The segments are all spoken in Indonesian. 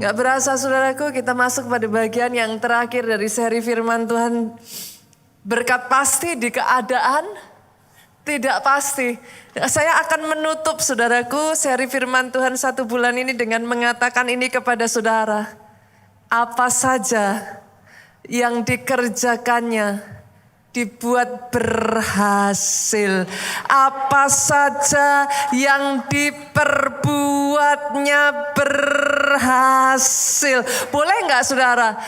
Gak berasa saudaraku, kita masuk pada bagian yang terakhir dari seri firman Tuhan. Berkat pasti di keadaan tidak pasti. Saya akan menutup saudaraku seri firman Tuhan 1 bulan ini dengan mengatakan ini kepada saudara. Apa saja yang dikerjakannya dibuat berhasil. Apa saja yang diperbuatnya berhasil. Boleh enggak saudara?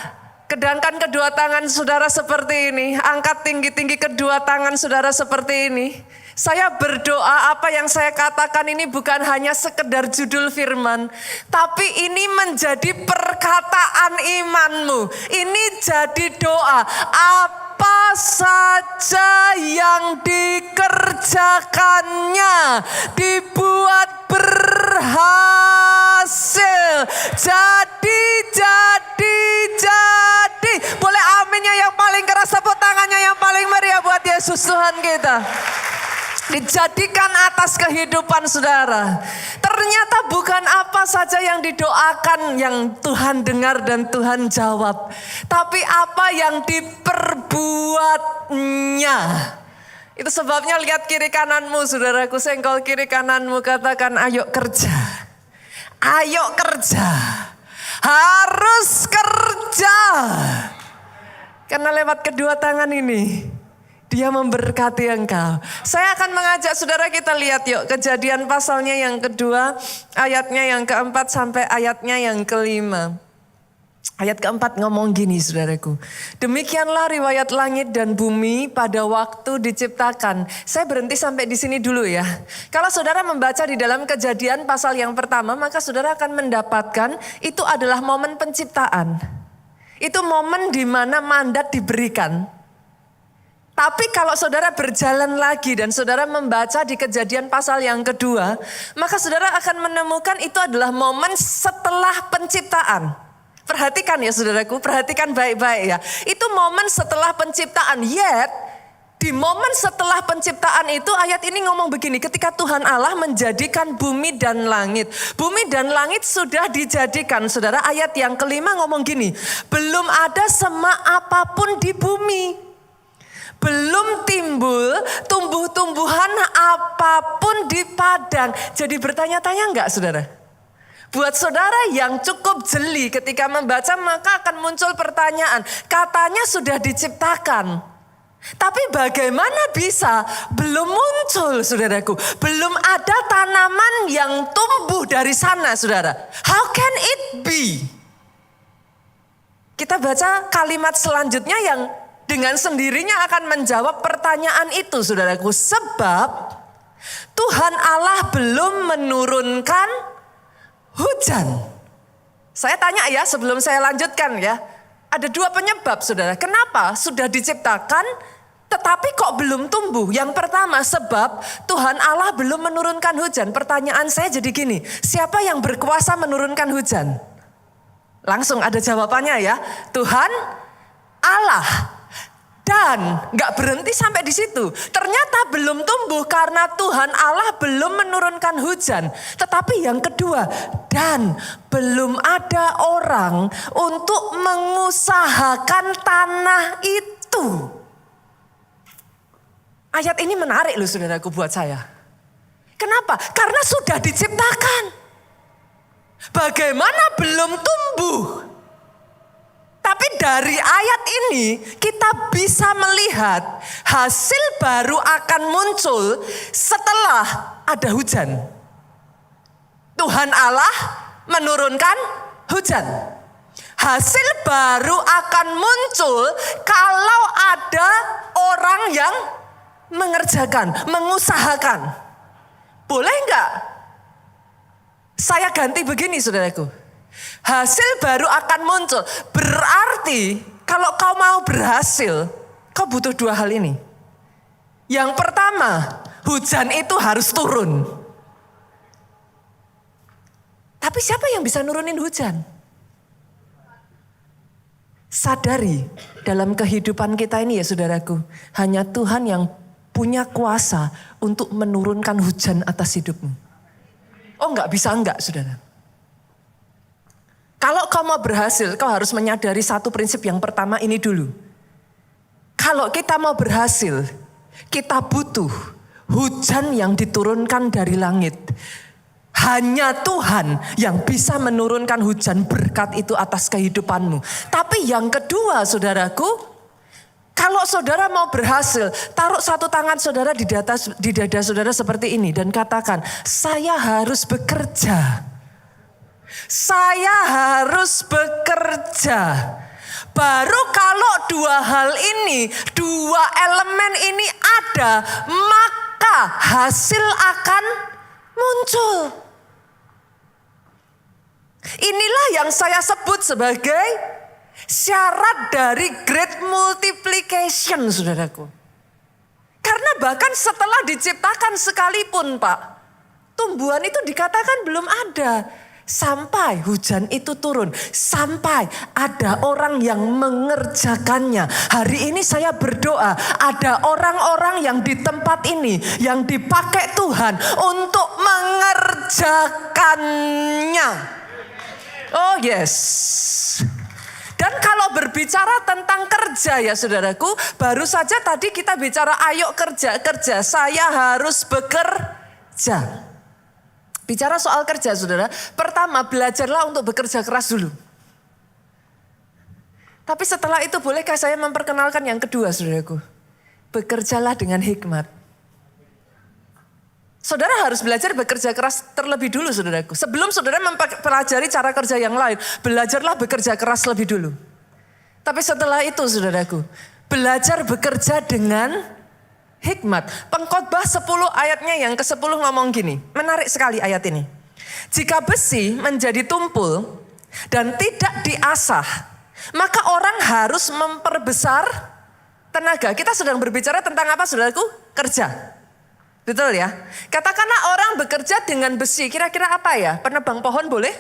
Kedangkan kedua tangan saudara seperti ini. Angkat tinggi-tinggi kedua tangan saudara seperti ini. Saya berdoa apa yang saya katakan ini bukan hanya sekedar judul firman. Tapi ini menjadi perkataan imanmu. Ini jadi doa. Apa saja yang dikerjakannya dibuat berhasil. Jadi. Boleh aminnya yang paling keras, tepuk tangannya yang paling meriah buat Yesus Tuhan kita. Dijadikan atas kehidupan saudara. Ternyata bukan apa saja yang didoakan yang Tuhan dengar dan Tuhan jawab. Tapi apa yang diperbuatnya. Itu sebabnya lihat kiri kananmu saudaraku. Senggol kiri kananmu, katakan ayo kerja. Ayo kerja. Harus kerja. Karena lewat kedua tangan ini Dia memberkati engkau. Saya akan mengajak saudara kita lihat yuk Kejadian pasalnya yang kedua, ayatnya yang keempat sampai ayatnya yang kelima. Ayat keempat ngomong gini saudaraku. Demikianlah riwayat langit dan bumi pada waktu diciptakan. Saya berhenti sampai di sini dulu ya. Kalau saudara membaca di dalam Kejadian pasal yang pertama, maka saudara akan mendapatkan itu adalah momen penciptaan. Itu momen di mana mandat diberikan. Tapi kalau saudara berjalan lagi dan saudara membaca di Kejadian pasal yang kedua, maka saudara akan menemukan itu adalah momen setelah penciptaan. Perhatikan ya saudaraku, perhatikan baik-baik ya. Itu momen setelah penciptaan. Yet, di momen setelah penciptaan itu ayat ini ngomong begini. Ketika Tuhan Allah menjadikan bumi dan langit. Bumi dan langit sudah dijadikan. Saudara, ayat yang kelima ngomong gini. Belum ada semak apapun di bumi. Belum timbul tumbuh-tumbuhan apapun di padang. Jadi bertanya-tanya enggak saudara? Buat saudara yang cukup jeli ketika membaca maka akan muncul pertanyaan. Katanya sudah diciptakan. Tapi bagaimana bisa? Belum muncul saudaraku. Belum ada tanaman yang tumbuh dari sana saudara. How can it be? Kita baca kalimat selanjutnya yang dengan sendirinya akan menjawab pertanyaan itu saudaraku. Sebab Tuhan Allah belum menurunkan hujan. Saya tanya ya sebelum saya lanjutkan ya. Ada dua penyebab saudara. Kenapa sudah diciptakan tetapi kok belum tumbuh? Yang pertama sebab Tuhan Allah belum menurunkan hujan. Pertanyaan saya jadi gini. Siapa yang berkuasa menurunkan hujan? Langsung ada jawabannya ya. Tuhan Allah. Dan gak berhenti sampai di situ. Ternyata belum tumbuh karena Tuhan Allah belum menurunkan hujan. Tetapi yang kedua, dan belum ada orang untuk mengusahakan tanah itu. Ayat ini menarik loh saudaraku buat saya. Kenapa? Karena sudah diciptakan. Bagaimana belum tumbuh? Tapi dari ayat ini kita bisa melihat hasil baru akan muncul setelah ada hujan. Tuhan Allah menurunkan hujan. Hasil baru akan muncul kalau ada orang yang mengerjakan, mengusahakan. Boleh enggak? Saya ganti begini saudaraku. Hasil baru akan muncul. Berarti kalau kau mau berhasil, kau butuh dua hal ini. Yang pertama, hujan itu harus turun. Tapi siapa yang bisa nurunin hujan? Sadari dalam kehidupan kita ini ya saudaraku. Hanya Tuhan yang punya kuasa untuk menurunkan hujan atas hidupmu. Oh enggak bisa enggak saudara. Kalau kau mau berhasil, kau harus menyadari satu prinsip yang pertama ini dulu. Kalau kita mau berhasil, kita butuh hujan yang diturunkan dari langit. Hanya Tuhan yang bisa menurunkan hujan berkat itu atas kehidupanmu. Tapi yang kedua, saudaraku, kalau saudara mau berhasil, taruh satu tangan saudara di dada saudara seperti ini dan katakan, saya harus bekerja. Saya harus bekerja. Baru kalau dua hal ini, dua elemen ini ada, maka hasil akan muncul. Inilah yang saya sebut sebagai syarat dari great multiplication, saudaraku. Karena bahkan setelah diciptakan sekalipun, Pak, tumbuhan itu dikatakan belum ada. Sampai hujan itu turun, sampai ada orang yang mengerjakannya. Hari ini saya berdoa, ada orang-orang yang di tempat ini yang dipakai Tuhan untuk mengerjakannya. Oh yes. Dan kalau berbicara tentang kerja ya saudaraku, baru saja tadi kita bicara ayo kerja, saya harus bekerja. Bicara soal kerja saudara, pertama belajarlah untuk bekerja keras dulu. Tapi setelah itu bolehkah saya memperkenalkan yang kedua saudaraku? Bekerjalah dengan hikmat. Saudara harus belajar bekerja keras terlebih dulu saudaraku. Sebelum saudara mempelajari cara kerja yang lain, belajarlah bekerja keras lebih dulu. Tapi setelah itu saudaraku, belajar bekerja dengan hikmat. Pengkhotbah 10 ayatnya yang ke-10 ngomong gini. Menarik sekali ayat ini. Jika besi menjadi tumpul dan tidak diasah, maka orang harus memperbesar tenaga. Kita sedang berbicara tentang apa saudaraku? Kerja. Betul ya? Katakanlah orang bekerja dengan besi. Kira-kira apa ya? Penebang pohon boleh?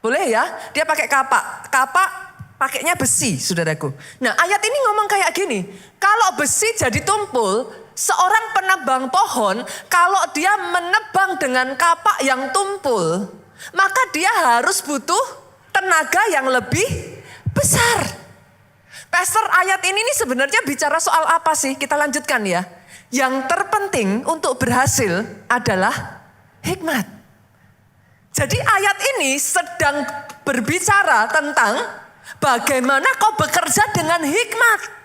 Boleh ya? Dia pakai kapak. Kapak pakainya besi, saudaraku. Nah, ayat ini ngomong kayak gini. Kalau besi jadi tumpul, seorang penebang pohon, kalau dia menebang dengan kapak yang tumpul, maka dia harus butuh tenaga yang lebih besar. Pastor, ayat ini sebenarnya bicara soal apa sih? Kita lanjutkan ya. Yang terpenting untuk berhasil adalah hikmat. Jadi ayat ini sedang berbicara tentang bagaimana kau bekerja dengan hikmat.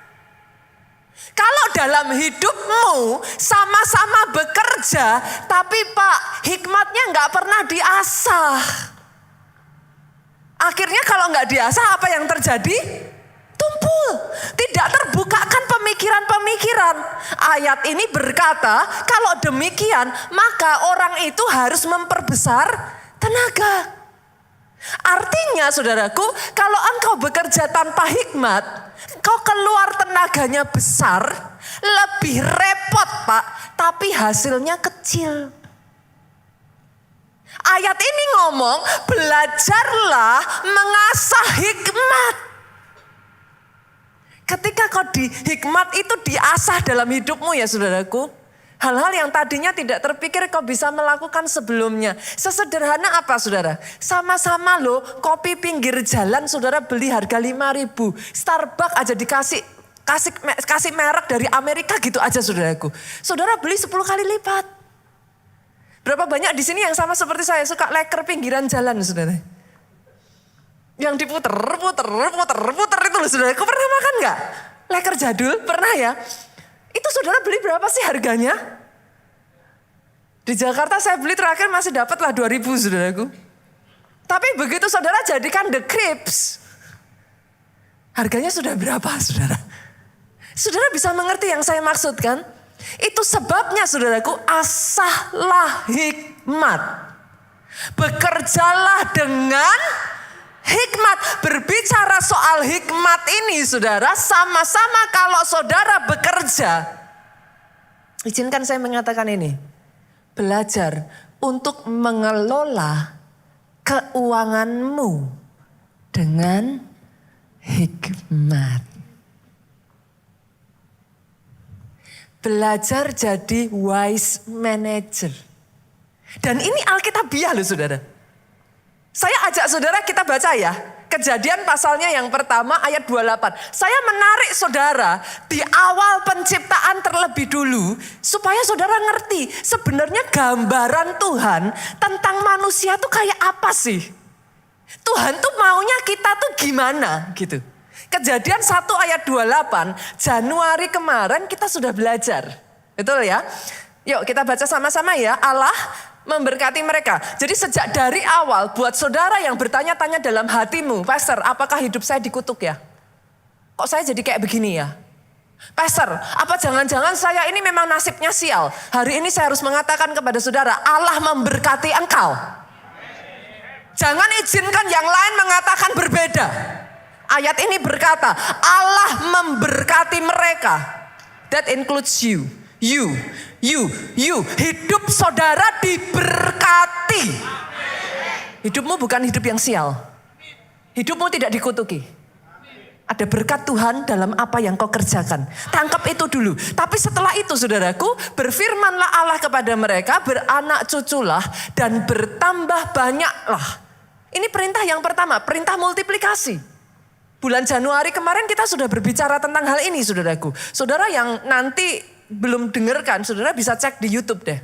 Kalau dalam hidupmu sama-sama bekerja, tapi Pak, hikmatnya nggak pernah diasah. Akhirnya kalau nggak diasah, apa yang terjadi? Tumpul. Tidak terbukakan pemikiran-pemikiran. Ayat ini berkata, kalau demikian, maka orang itu harus memperbesar tenaga. Artinya saudaraku, kalau engkau bekerja tanpa hikmat, kau keluar tenaganya besar, lebih repot Pak, tapi hasilnya kecil. Ayat ini ngomong, belajarlah mengasah hikmat. Ketika kau di hikmat itu diasah dalam hidupmu ya saudaraku, hal-hal yang tadinya tidak terpikir kau bisa melakukan sebelumnya. Sesederhana apa saudara? Sama-sama loh kopi pinggir jalan saudara beli harga 5.000. Starbucks aja kasih merek dari Amerika gitu aja saudaraku. Saudara beli 10 kali lipat. Berapa banyak di sini yang sama seperti saya suka leker pinggiran jalan saudara? Yang diputer itu loh saudara. Kau pernah makan gak? Leker jadul pernah ya? Itu saudara beli berapa sih harganya? Di Jakarta saya beli terakhir masih dapat lah 2.000 saudaraku. Tapi begitu saudara jadikan the crepes, harganya sudah berapa saudara? Saudara bisa mengerti yang saya maksudkan? Itu sebabnya saudaraku, asahlah hikmat. Bekerjalah dengan hikmat. Berbicara soal hikmat ini saudara, sama-sama kalau saudara bekerja. Izinkan saya mengatakan ini. Belajar untuk mengelola keuanganmu dengan hikmat. Belajar jadi wise manager. Dan ini alkitabiah loh saudara. Saya ajak saudara kita baca ya. Kejadian pasalnya yang pertama ayat 28. Saya menarik saudara di awal penciptaan terlebih dulu. Supaya saudara ngerti sebenarnya gambaran Tuhan tentang manusia tuh kayak apa sih. Tuhan tuh maunya kita tuh gimana gitu. Kejadian 1 ayat 28 Januari kemarin kita sudah belajar. Betul ya? Yuk kita baca sama-sama ya. Allah memberkati mereka. Jadi sejak dari awal buat saudara yang bertanya-tanya dalam hatimu, Pastor, apakah hidup saya dikutuk ya? Kok saya jadi kayak begini ya? Pastor, apa jangan-jangan saya ini memang nasibnya sial? Hari ini saya harus mengatakan kepada saudara, Allah memberkati engkau. Jangan izinkan yang lain mengatakan berbeda. Ayat ini berkata, Allah memberkati mereka. That includes you. You. Hidup saudara diberkati. Hidupmu bukan hidup yang sial. Hidupmu tidak dikutuki. Ada berkat Tuhan dalam apa yang kau kerjakan. Tangkap itu dulu. Tapi setelah itu saudaraku, berfirmanlah Allah kepada mereka, beranak cuculah dan bertambah banyaklah. Ini perintah yang pertama, perintah multiplikasi. Bulan Januari kemarin kita sudah berbicara tentang hal ini saudaraku. Saudara yang nanti belum dengarkan, saudara bisa cek di YouTube deh.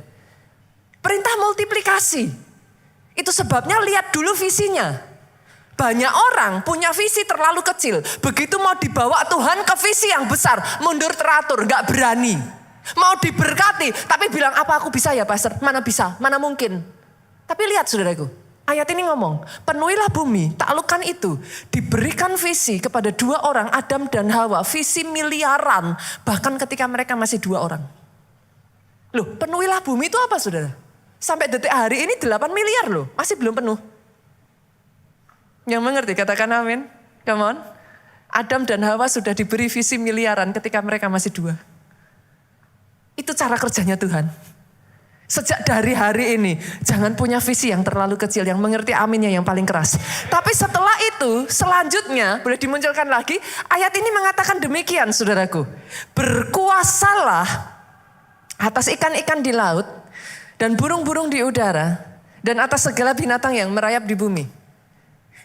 Perintah multiplikasi. Itu sebabnya lihat dulu visinya. Banyak orang punya visi terlalu kecil. Begitu mau dibawa Tuhan ke visi yang besar, mundur teratur, gak berani. Mau diberkati, tapi bilang apa aku bisa ya Pastor? Mana bisa, mana mungkin. Tapi lihat saudaraku, ayat ini ngomong, penuhilah bumi, taklukkan itu. Diberikan visi kepada 2 orang, Adam dan Hawa. Visi miliaran, bahkan ketika mereka masih 2 orang. Loh, penuhilah bumi itu apa saudara? Sampai detik hari ini 8 miliar loh, masih belum penuh. Yang mengerti katakan amin. Come on. Adam dan Hawa sudah diberi visi miliaran ketika mereka masih 2. Itu cara kerjanya Tuhan. Sejak dari hari ini, jangan punya visi yang terlalu kecil, yang mengerti aminnya yang paling keras. Tapi setelah itu, selanjutnya, boleh dimunculkan lagi, ayat ini mengatakan demikian saudaraku. Berkuasalah atas ikan-ikan di laut, dan burung-burung di udara, dan atas segala binatang yang merayap di bumi.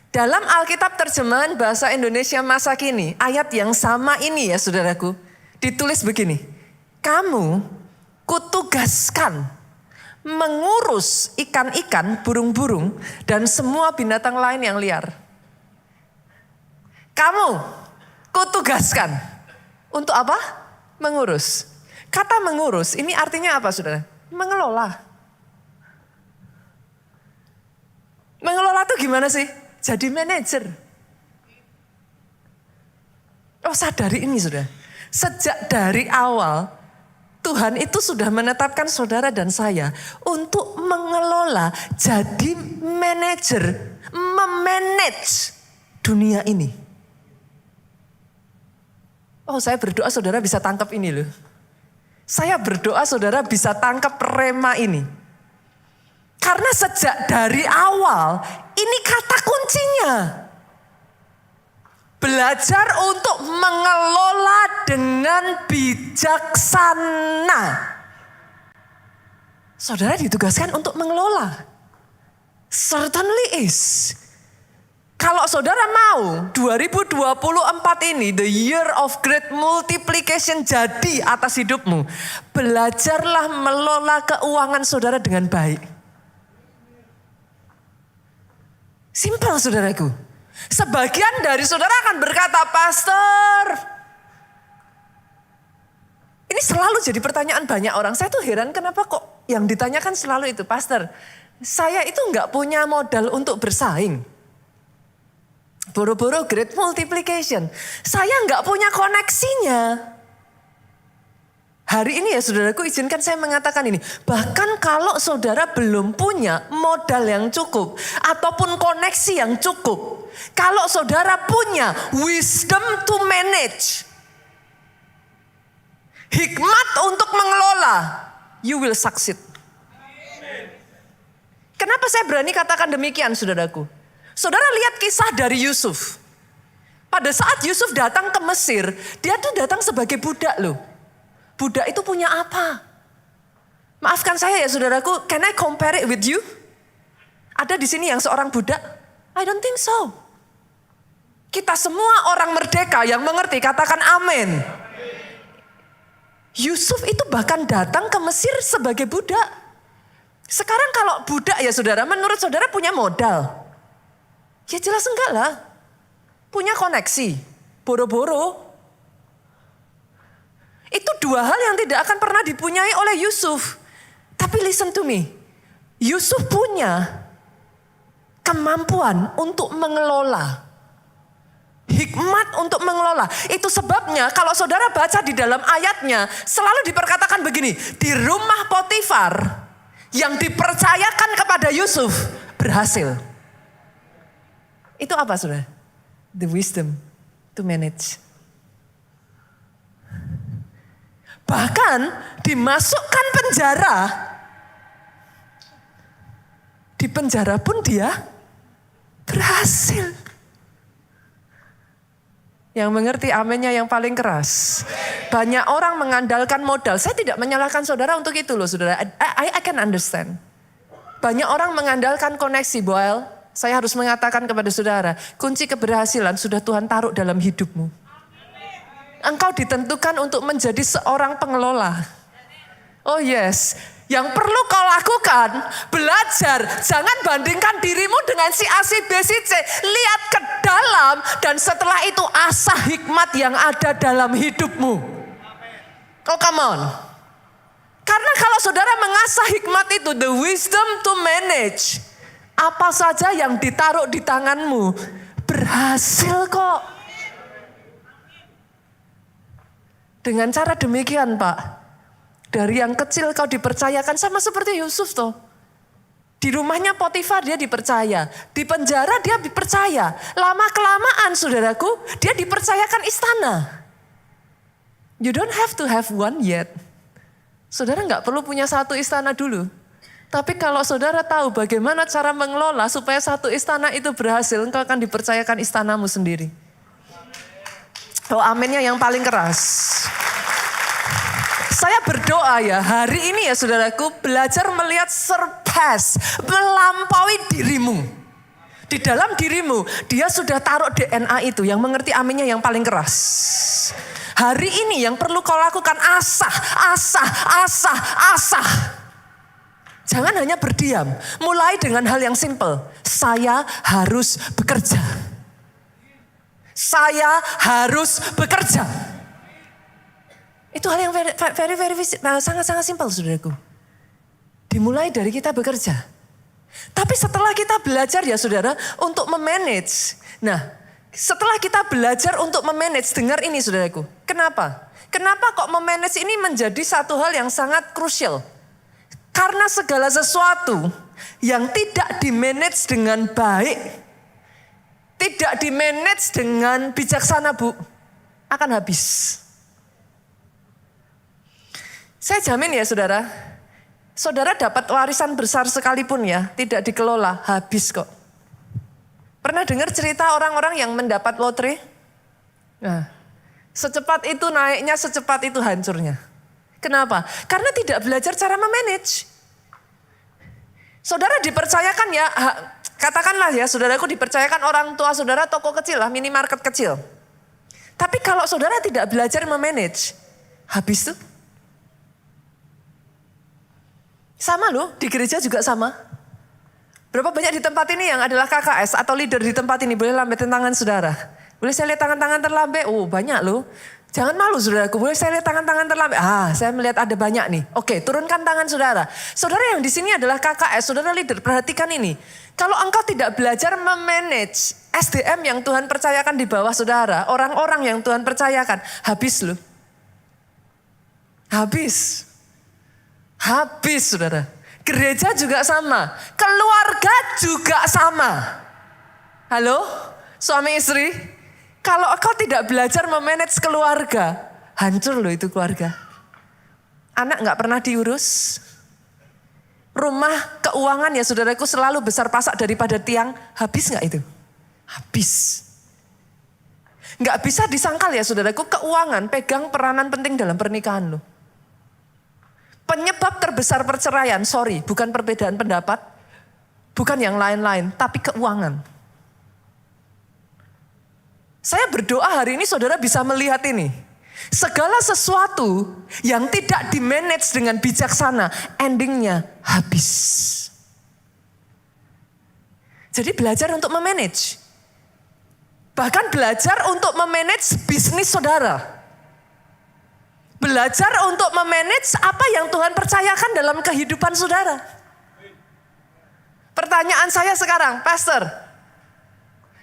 Dalam Alkitab terjemahan bahasa Indonesia masa kini, ayat yang sama ini ya saudaraku, ditulis begini. Kamu kutugaskan mengurus ikan-ikan, burung-burung, dan semua binatang lain yang liar. Kamu kutugaskan. Untuk apa? Mengurus. Kata mengurus ini artinya apa saudara? Mengelola. Mengelola itu gimana sih? Jadi manajer. Oh sadari ini saudara. Sejak dari awal Tuhan itu sudah menetapkan saudara dan saya untuk mengelola, jadi manajer, memanage dunia ini. Oh saya berdoa saudara bisa tangkap ini loh. Saya berdoa saudara bisa tangkap rema ini. Karena sejak dari awal ini kata kuncinya. Belajar untuk mengelola dengan bijaksana. Saudara ditugaskan untuk mengelola. Certainly is. Kalau saudara mau 2024 ini, the year of great multiplication jadi atas hidupmu. Belajarlah melola keuangan saudara dengan baik. Simpel saudaraku. Sebagian dari saudara akan berkata, Pastor, ini selalu jadi pertanyaan banyak orang. Saya tuh heran kenapa kok yang ditanyakan selalu itu, Pastor, saya itu nggak punya modal untuk bersaing. Boro-boro great multiplication. Saya nggak punya koneksinya. Hari ini ya saudaraku izinkan saya mengatakan ini. Bahkan kalau saudara belum punya modal yang cukup. Ataupun koneksi yang cukup. Kalau saudara punya wisdom to manage. Hikmat untuk mengelola. You will succeed. Kenapa saya berani katakan demikian saudaraku? Saudara lihat kisah dari Yusuf. Pada saat Yusuf datang ke Mesir. Dia tuh datang sebagai budak loh. Budak itu punya apa? Maafkan saya ya saudaraku, can I compare it with you? Ada di sini yang seorang budak? I don't think so. Kita semua orang merdeka yang mengerti, katakan amin. Yusuf itu bahkan datang ke Mesir sebagai budak. Sekarang kalau budak ya saudara, menurut saudara punya modal? Ya jelas enggak lah. Punya koneksi, boro-boro. Itu dua hal yang tidak akan pernah dipunyai oleh Yusuf. Tapi listen to me, Yusuf punya kemampuan untuk mengelola. Hikmat untuk mengelola. Itu sebabnya kalau saudara baca di dalam ayatnya selalu diperkatakan begini. Di rumah Potifar yang dipercayakan kepada Yusuf berhasil. Itu apa saudara? The wisdom to manage. Bahkan dimasukkan penjara. Di penjara pun dia berhasil. Yang mengerti aminnya yang paling keras. Banyak orang mengandalkan modal. Saya tidak menyalahkan saudara untuk itu loh saudara. I can understand. Banyak orang mengandalkan koneksi, Boel. Saya harus mengatakan kepada saudara, kunci keberhasilan sudah Tuhan taruh dalam hidupmu. Engkau ditentukan untuk menjadi seorang pengelola. Oh yes, yang perlu kau lakukan, belajar. Jangan bandingkan dirimu dengan si A, si B, si C. Lihat ke dalam dan setelah itu asah hikmat yang ada dalam hidupmu. Oh come on. Karena kalau saudara mengasah hikmat itu, the wisdom to manage. Apa saja yang ditaruh di tanganmu berhasil kok. Dengan cara demikian Pak, dari yang kecil kau dipercayakan sama seperti Yusuf toh. Di rumahnya Potifar dia dipercaya, di penjara dia dipercaya. Lama-kelamaan saudaraku, dia dipercayakan istana. You don't have to have one yet. Saudara nggak perlu punya satu istana dulu. Tapi kalau saudara tahu bagaimana cara mengelola supaya satu istana itu berhasil, engkau akan dipercayakan istanamu sendiri. Oh aminnya yang paling keras. Saya berdoa ya hari ini ya saudaraku belajar melihat surpass, melampaui dirimu. Di dalam dirimu dia sudah taruh DNA itu yang mengerti aminnya yang paling keras. Hari ini yang perlu kau lakukan asah. Jangan hanya berdiam. Mulai dengan hal yang simple. Saya harus bekerja. Saya harus bekerja. Itu hal yang sangat-sangat simpel saudaraku. Dimulai dari kita bekerja. Tapi setelah kita belajar ya saudara untuk memanage. Nah setelah kita belajar untuk memanage, dengar ini saudaraku. Kenapa? Kenapa kok memanage ini menjadi satu hal yang sangat krusial? Karena segala sesuatu yang tidak dimanage dengan baik, tidak dimanage dengan bijaksana Bu, akan habis. Saya jamin ya saudara, saudara dapat warisan besar sekalipun ya, tidak dikelola, habis kok. Pernah dengar cerita orang-orang yang mendapat lotre? Nah, secepat itu naiknya, secepat itu hancurnya. Kenapa? Karena tidak belajar cara memanage. Saudara dipercayakan ya, katakanlah ya saudaraku dipercayakan orang tua saudara toko kecil lah, minimarket kecil. Tapi kalau saudara tidak belajar memanage, habis tuh. Sama loh, di gereja juga sama. Berapa banyak di tempat ini yang adalah KKS atau leader di tempat ini, boleh lambetin tangan saudara. Boleh saya lihat tangan-tangan terlambat? Oh banyak loh. Jangan malu saudaraku, boleh saya lihat tangan-tangan terlambat? Saya melihat ada banyak nih. Oke, turunkan tangan saudara. Saudara yang di sini adalah KKS, saudara leader, perhatikan ini. Kalau engkau tidak belajar memanage SDM yang Tuhan percayakan di bawah saudara, orang-orang yang Tuhan percayakan, habis loh. Habis saudara. Gereja juga sama, keluarga juga sama. Halo, suami istri? Kalau engkau tidak belajar memanage keluarga, hancur loh itu keluarga. Anak gak pernah diurus. Rumah keuangan ya saudaraku selalu besar pasak daripada tiang. Habis gak itu? Habis. Gak bisa disangkal ya saudaraku, keuangan pegang peranan penting dalam pernikahan loh. Penyebab terbesar perceraian, bukan perbedaan pendapat. Bukan yang lain-lain, tapi keuangan. Saya berdoa hari ini saudara bisa melihat ini. Segala sesuatu yang tidak di-manage dengan bijaksana, endingnya habis. Jadi belajar untuk memanage. Bahkan belajar untuk memanage bisnis saudara. Belajar untuk memanage apa yang Tuhan percayakan dalam kehidupan saudara. Pertanyaan saya sekarang, Pastor.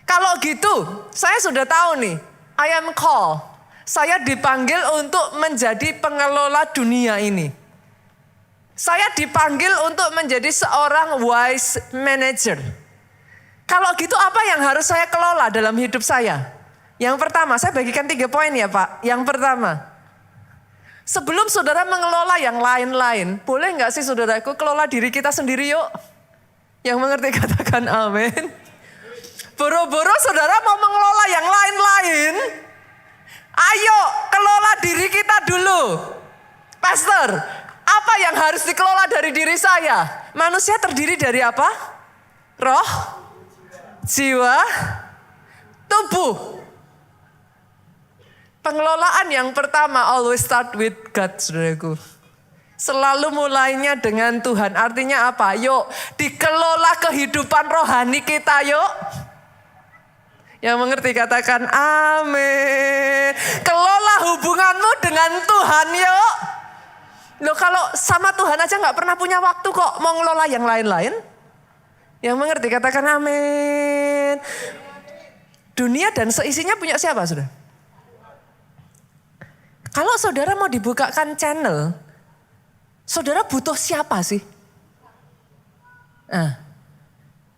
Kalau gitu, saya sudah tahu nih, I am called. Saya dipanggil untuk menjadi pengelola dunia ini. Saya dipanggil untuk menjadi seorang wise manager. Kalau gitu apa yang harus saya kelola dalam hidup saya? Yang pertama, saya bagikan 3 poin ya Pak. Yang pertama, sebelum saudara mengelola yang lain-lain, boleh nggak sih saudaraku kelola diri kita sendiri yuk? Yang mengerti katakan amin. Boro-boro saudara mau mengelola yang lain-lain, ayo kelola diri kita dulu. Pastor, apa yang harus dikelola dari diri saya? Manusia terdiri dari apa? Roh, jiwa, tubuh. Pengelolaan yang pertama always start with God, saudaraku. Selalu mulainya dengan Tuhan. Artinya apa? Yuk dikelola kehidupan rohani kita yuk. Yang mengerti katakan amin. Kelola hubunganmu dengan Tuhan yuk. Loh kalau sama Tuhan aja gak pernah punya waktu kok mau ngelola yang lain-lain. Yang mengerti katakan amin. Dunia dan seisinya punya siapa sudah? Kalau saudara mau dibukakan channel, saudara butuh siapa sih? Nah,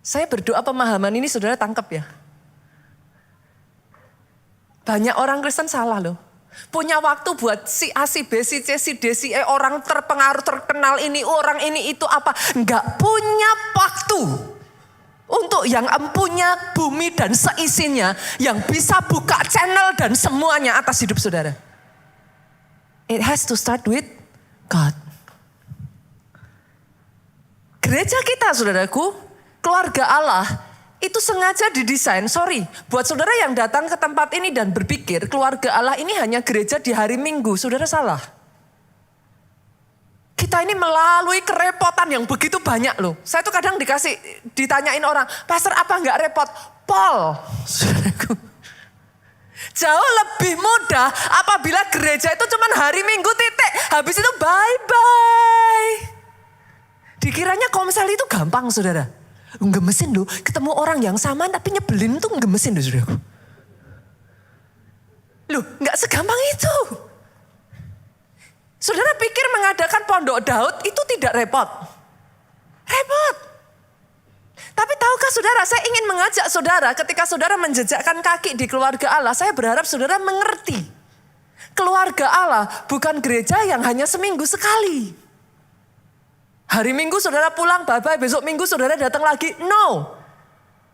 saya berdoa pemahaman ini saudara tangkap ya. Banyak orang Kristen salah loh. Punya waktu buat si A, si B, si C, si D, si E, orang terpengaruh, terkenal ini, orang ini, itu apa. Enggak punya waktu untuk yang empunya bumi dan seisinya. Yang bisa buka channel dan semuanya atas hidup saudara. It has to start with God. Gereja kita saudaraku, keluarga Allah, itu sengaja didesain, buat saudara yang datang ke tempat ini dan berpikir keluarga Allah ini hanya gereja di hari Minggu, saudara salah. Kita ini melalui kerepotan yang begitu banyak loh. Saya tuh kadang ditanyain orang, Pastor apa enggak repot? Pol, saudaraku. Jauh lebih mudah apabila gereja itu cuma hari Minggu titik, habis itu bye-bye. Dikiranya komsel itu gampang saudara. Ngemesin loh, ketemu orang yang sama tapi nyebelin tuh ngemesin loh saudaraku. Loh gak segampang itu. Saudara pikir mengadakan pondok Daud itu tidak repot? Repot. Tapi tahukah saudara, saya ingin mengajak saudara ketika saudara menjejakkan kaki di keluarga Allah, saya berharap saudara mengerti. Keluarga Allah bukan gereja yang hanya seminggu sekali. Hari Minggu saudara pulang, bye-bye, besok Minggu saudara datang lagi. No.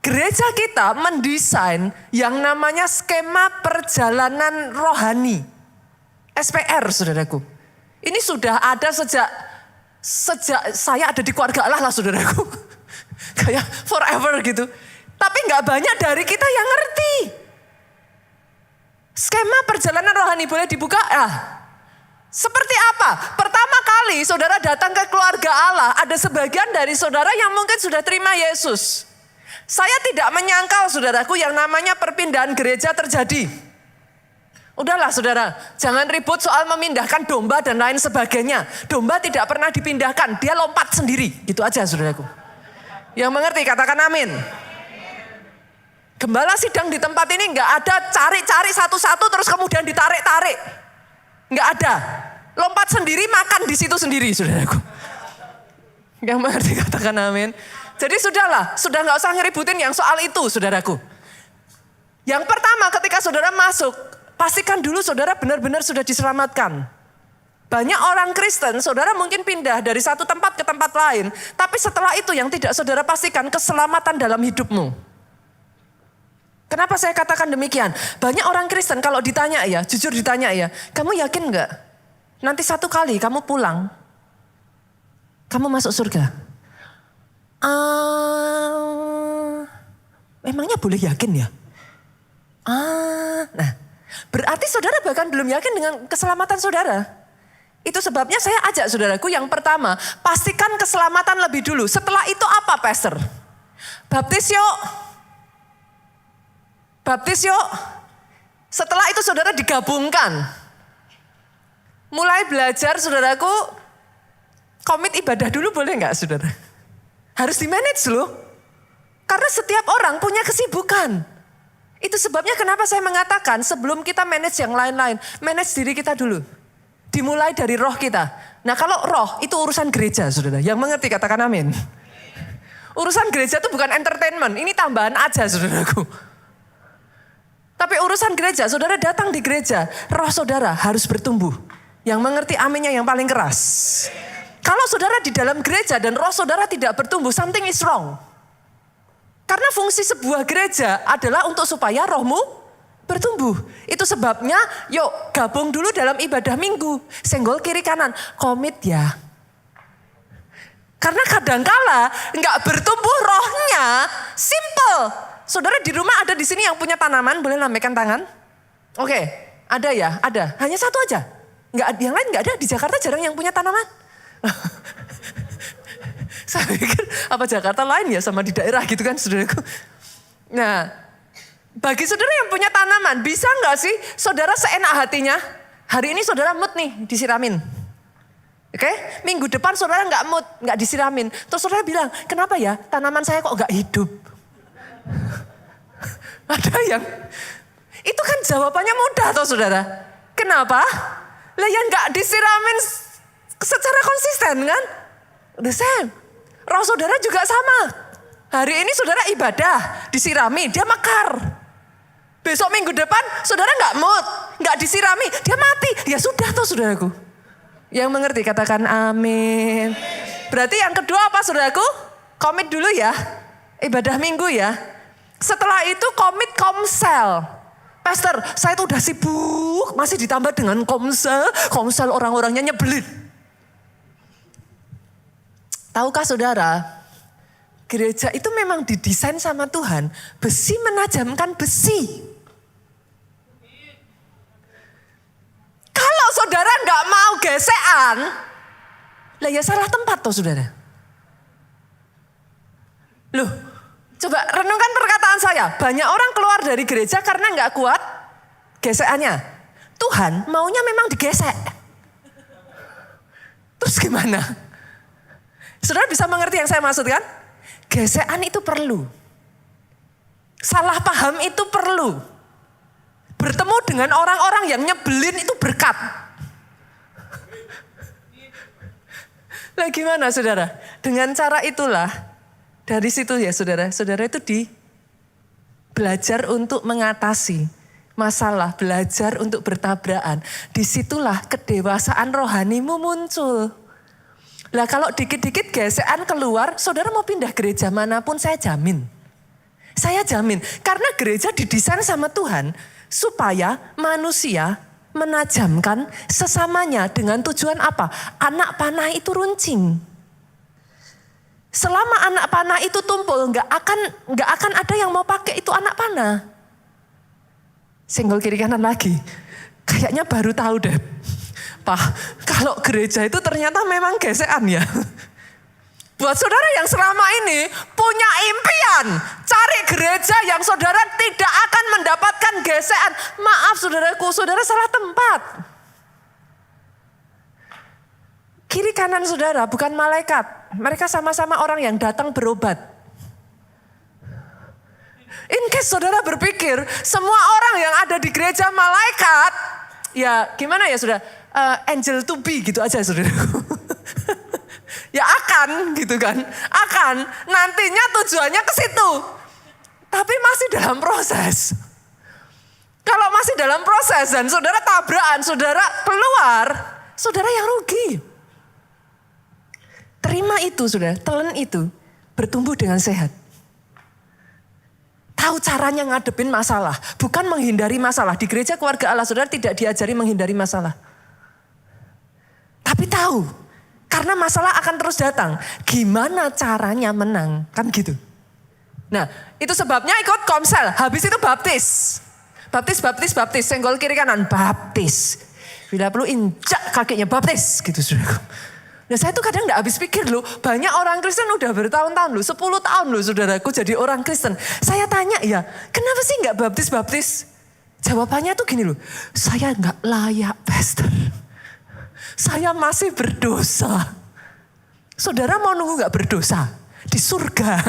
Gereja kita mendesain yang namanya skema perjalanan rohani. SPR saudaraku. Ini sudah ada sejak saya ada di keluarga Allah lah saudaraku. Kayak forever gitu. Tapi gak banyak dari kita yang ngerti. Skema perjalanan rohani boleh dibuka? Seperti apa? Pertama kali saudara datang ke keluarga Allah, ada sebagian dari saudara yang mungkin sudah terima Yesus. Saya tidak menyangkal saudaraku yang namanya perpindahan gereja terjadi. Udahlah saudara, jangan ribut soal memindahkan domba dan lain sebagainya. Domba tidak pernah dipindahkan, dia lompat sendiri. Gitu aja saudaraku. Yang mengerti katakan amin. Gembala sidang di tempat ini gak ada cari-cari satu-satu terus kemudian ditarik-tarik. Gak ada. Lompat sendiri, makan di situ sendiri saudaraku. Yang mengerti katakan amin. Jadi sudahlah, sudah gak usah ngeributin yang soal itu saudaraku. Yang pertama ketika saudara masuk, pastikan dulu saudara benar-benar sudah diselamatkan. Banyak orang Kristen, saudara mungkin pindah dari satu tempat ke tempat lain. Tapi setelah itu yang tidak saudara pastikan keselamatan dalam hidupmu. Kenapa saya katakan demikian? Banyak orang Kristen kalau ditanya ya, jujur ditanya ya. Kamu yakin gak? Nanti satu kali kamu pulang, kamu masuk surga. Memangnya boleh yakin ya? Nah, berarti saudara bahkan belum yakin dengan keselamatan saudara. Itu sebabnya saya ajak saudaraku yang pertama, pastikan keselamatan lebih dulu. Setelah itu apa, Pastor? Baptis yuk. Baptis yuk. Setelah itu saudara digabungkan. Mulai belajar saudaraku, komit ibadah dulu boleh nggak saudara? Harus di-manage loh. Karena setiap orang punya kesibukan. Itu sebabnya kenapa saya mengatakan sebelum kita manage yang lain-lain, manage diri kita dulu. Dimulai dari roh kita. Nah kalau roh itu urusan gereja saudara. Yang mengerti katakan amin. Urusan gereja itu bukan entertainment, ini tambahan aja saudaraku. Tapi urusan gereja, saudara datang di gereja, roh saudara harus bertumbuh. Yang mengerti aminnya yang paling keras. Kalau saudara di dalam gereja dan roh saudara tidak bertumbuh, something is wrong. Karena fungsi sebuah gereja adalah untuk supaya rohmu bertumbuh. Itu sebabnya yuk gabung dulu dalam ibadah minggu. Senggol kiri kanan, komit ya. Karena kadangkala nggak bertumbuh rohnya, simple. Saudara di rumah ada di sini yang punya tanaman, boleh lambaikan tangan? Oke, ada ya, ada. Hanya satu aja. Nggak, yang lain nggak ada, di Jakarta jarang yang punya tanaman. Saya pikir apa Jakarta lain ya sama di daerah gitu kan saudaraku. Nah, bagi saudara yang punya tanaman, bisa nggak sih saudara seenak hatinya? Hari ini saudara mood nih disiramin. Oke, minggu depan saudara nggak mood, nggak disiramin. Terus saudara bilang, kenapa ya tanaman saya kok nggak hidup? Ada yang, itu kan jawabannya mudah toh saudara. Kenapa? Lah yang nggak disiramin secara konsisten kan? The same. Roh saudara juga sama. Hari ini saudara ibadah, disirami, dia mekar. Besok minggu depan saudara nggak mood, nggak disirami, dia mati. Ya sudah toh saudaraku. Yang mengerti katakan amin. Berarti yang kedua apa saudaraku? Komit dulu ya. Ibadah minggu ya. Setelah itu komit komsel. Pastor, saya tuh udah sibuk, masih ditambah dengan komsel. Komsel orang-orangnya nyebelin. Tahukah saudara, gereja itu memang didesain sama Tuhan, besi menajamkan besi. Kalau saudara nggak mau gesekan, lah ya salah tempat toh saudara. Loh, coba renungkan perkataan saya. Banyak orang keluar dari gereja karena nggak kuat gesekannya. Tuhan maunya memang digesek. Terus gimana? Saudara bisa mengerti yang saya maksudkan? Gesekan itu perlu. Salah paham itu perlu. Bertemu dengan orang-orang yang nyebelin itu berkat. Lah gimana saudara? Dengan cara itulah, dari situ ya saudara itu belajar untuk mengatasi masalah, belajar untuk bertabrakan. Disitulah kedewasaan rohanimu muncul. Lah kalau dikit-dikit gesekan keluar, saudara mau pindah gereja manapun saya jamin. Saya jamin, karena gereja didesain sama Tuhan supaya manusia menajamkan sesamanya dengan tujuan apa? Anak panah itu runcing. Selama anak panah itu tumpul, nggak akan ada yang mau pakai itu anak panah. Senggol kiri kanan lagi. Kayaknya baru tahu deh. Pak, kalau gereja itu ternyata memang gesekan ya. Buat saudara yang selama ini punya impian cari gereja yang saudara tidak akan mendapatkan gesekan. Maaf saudaraku, saudara salah tempat. Kiri kanan saudara bukan malaikat. Mereka sama-sama orang yang datang berobat. In case saudara berpikir semua orang yang ada di gereja malaikat, ya gimana ya saudara? Angel to be gitu aja saudara. Ya akan gitu kan. Akan. Nantinya tujuannya ke situ. Tapi masih dalam proses. Kalau masih dalam proses dan saudara tabrakan, saudara keluar, saudara yang rugi. Terima itu saudara, telan itu. Bertumbuh dengan sehat. Tahu caranya ngadepin masalah. Bukan menghindari masalah. Di gereja keluarga Allah saudara tidak diajari menghindari masalah. Tapi tahu, Karena masalah akan terus datang. Gimana caranya menang? Kan gitu. Nah, itu sebabnya ikut komsel. Habis itu baptis. Baptis. Senggol kiri kanan, baptis. Bila perlu injak kakinya, baptis. Gitu saudaraku. Nah saya tuh kadang gak habis pikir loh. Banyak orang Kristen udah bertahun-tahun loh. 10 tahun loh saudaraku jadi orang Kristen. Saya tanya ya, kenapa sih gak baptis? Jawabannya tuh gini loh. Saya gak layak pastor. Saya masih berdosa. Saudara mau nunggu gak berdosa? Di surga.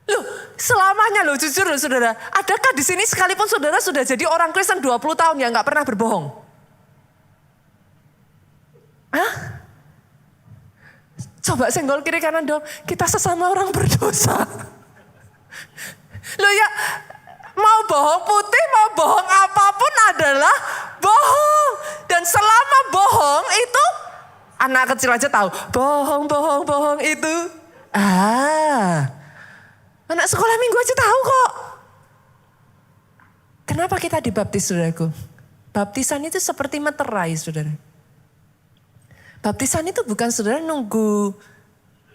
Loh, selamanya loh jujur loh saudara. Adakah di sini sekalipun saudara sudah jadi orang Kristen 20 tahun yang gak pernah berbohong? Hah? Coba senggol kiri kanan dong. Kita sesama orang berdosa. Loh ya, mau bohong putih, mau bohong apapun adalah bohong. Dan selama bohong itu, anak kecil aja tahu. Bohong itu. Anak sekolah minggu aja tahu kok. Kenapa kita dibaptis saudaraku? Baptisan itu seperti meterai saudara. Baptisan itu bukan saudara nunggu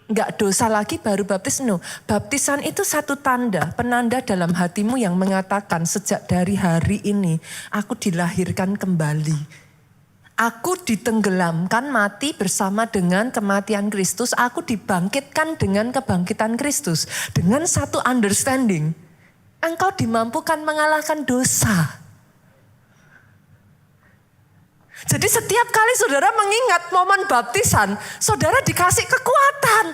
nggak dosa lagi baru baptis. No. Baptisan itu satu tanda, penanda dalam hatimu yang mengatakan sejak dari hari ini aku dilahirkan kembali. Aku ditenggelamkan mati bersama dengan kematian Kristus. Aku dibangkitkan dengan kebangkitan Kristus. Dengan satu understanding. Engkau dimampukan mengalahkan dosa. Jadi setiap kali saudara mengingat momen baptisan. Saudara dikasih kekuatan.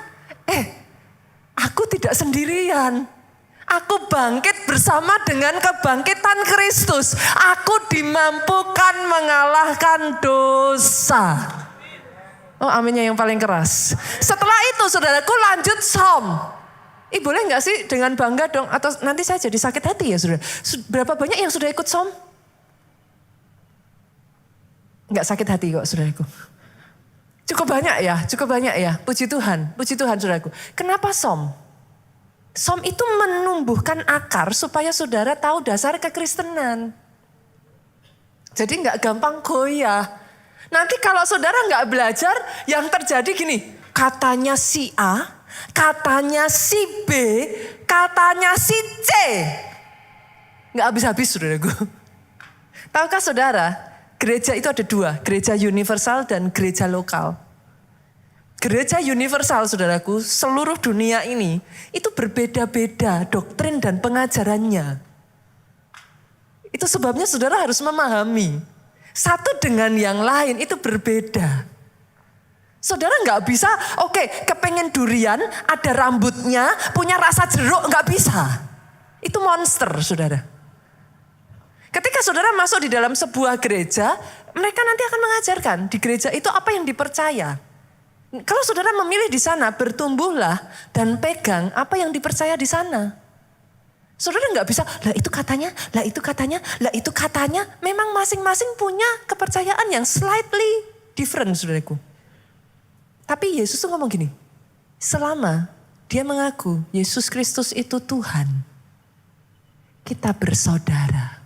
Aku tidak sendirian. Aku bangkit bersama dengan kebangkitan Kristus. Aku dimampukan mengalahkan dosa. Oh aminnya yang paling keras. Setelah itu saudaraku lanjut som. Boleh gak sih dengan bangga dong? Atau nanti saya jadi sakit hati ya saudara. Berapa banyak yang sudah ikut som? Gak sakit hati kok saudaraku. Cukup banyak ya. Puji Tuhan saudaraku. Kenapa som? Som itu menumbuhkan akar supaya saudara tahu dasar kekristenan. Jadi gak gampang goyah. Nanti kalau saudara gak belajar, yang terjadi gini. Katanya si A, katanya si B, katanya si C. Gak habis-habis saudaraku. Tahukah saudara, gereja itu ada dua. Gereja universal dan gereja lokal. Gereja universal saudaraku, seluruh dunia ini itu berbeda-beda doktrin dan pengajarannya. Itu sebabnya saudara harus memahami. Satu dengan yang lain itu berbeda. Saudara gak bisa, kepengen durian, ada rambutnya, punya rasa jeruk, gak bisa. Itu monster saudara. Ketika saudara masuk di dalam sebuah gereja, mereka nanti akan mengajarkan di gereja itu apa yang dipercaya. Kalau saudara memilih di sana, bertumbuhlah dan pegang apa yang dipercaya di sana. Saudara nggak bisa, lah itu katanya. Memang masing-masing punya kepercayaan yang slightly different, saudaraku. Tapi Yesus tuh ngomong gini, selama dia mengaku Yesus Kristus itu Tuhan, kita bersaudara.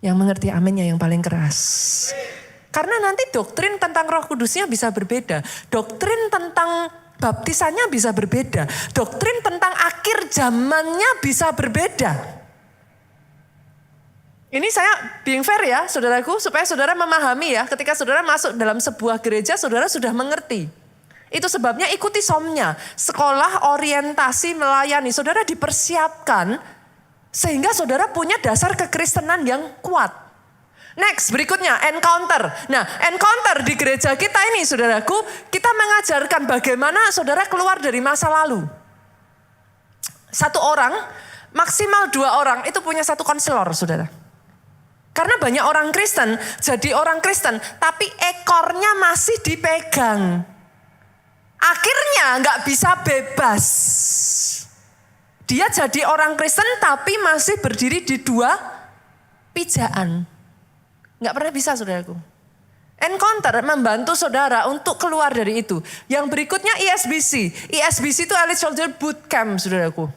Yang mengerti aminnya yang paling keras. Karena nanti doktrin tentang Roh Kudusnya bisa berbeda. Doktrin tentang baptisannya bisa berbeda. Doktrin tentang akhir zamannya bisa berbeda. Ini saya being fair ya saudaraku. Supaya saudara memahami ya. Ketika saudara masuk dalam sebuah gereja, saudara sudah mengerti. Itu sebabnya ikuti somnya. Sekolah orientasi melayani. Saudara dipersiapkan sehingga saudara punya dasar kekristenan yang kuat. Next, berikutnya encounter. Nah, encounter di gereja kita ini saudaraku, kita mengajarkan bagaimana saudara keluar dari masa lalu. Satu orang, maksimal 2 orang itu punya satu konselor saudara. Karena banyak orang Kristen, jadi orang Kristen, tapi ekornya masih dipegang. Akhirnya gak bisa bebas. Dia jadi orang Kristen tapi masih berdiri di 2 pijaan. Gak pernah bisa saudaraku. Encounter membantu saudara untuk keluar dari itu. Yang berikutnya ESBC. ESBC itu Elite Soldier Boot Camp saudaraku.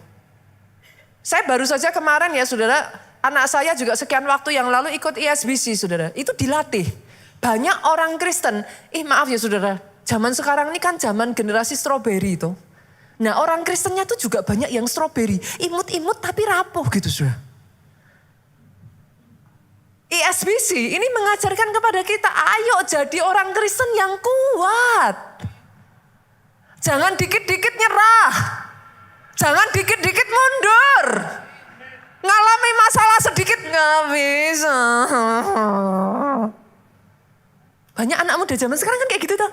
Saya baru saja kemarin ya saudara, anak saya juga sekian waktu yang lalu ikut ESBC saudara. Itu dilatih. Banyak orang Kristen, maaf ya saudara, zaman sekarang ini kan zaman generasi stroberi itu. Nah orang Kristennya tuh juga banyak yang stroberi, imut-imut tapi rapuh gitu saudara. ISBC ini mengajarkan kepada kita, ayo jadi orang Kristen yang kuat. Jangan dikit-dikit nyerah, jangan dikit-dikit mundur. Ngalami masalah sedikit nggak bisa. Banyak anak muda zaman sekarang kan kayak gitu tuh.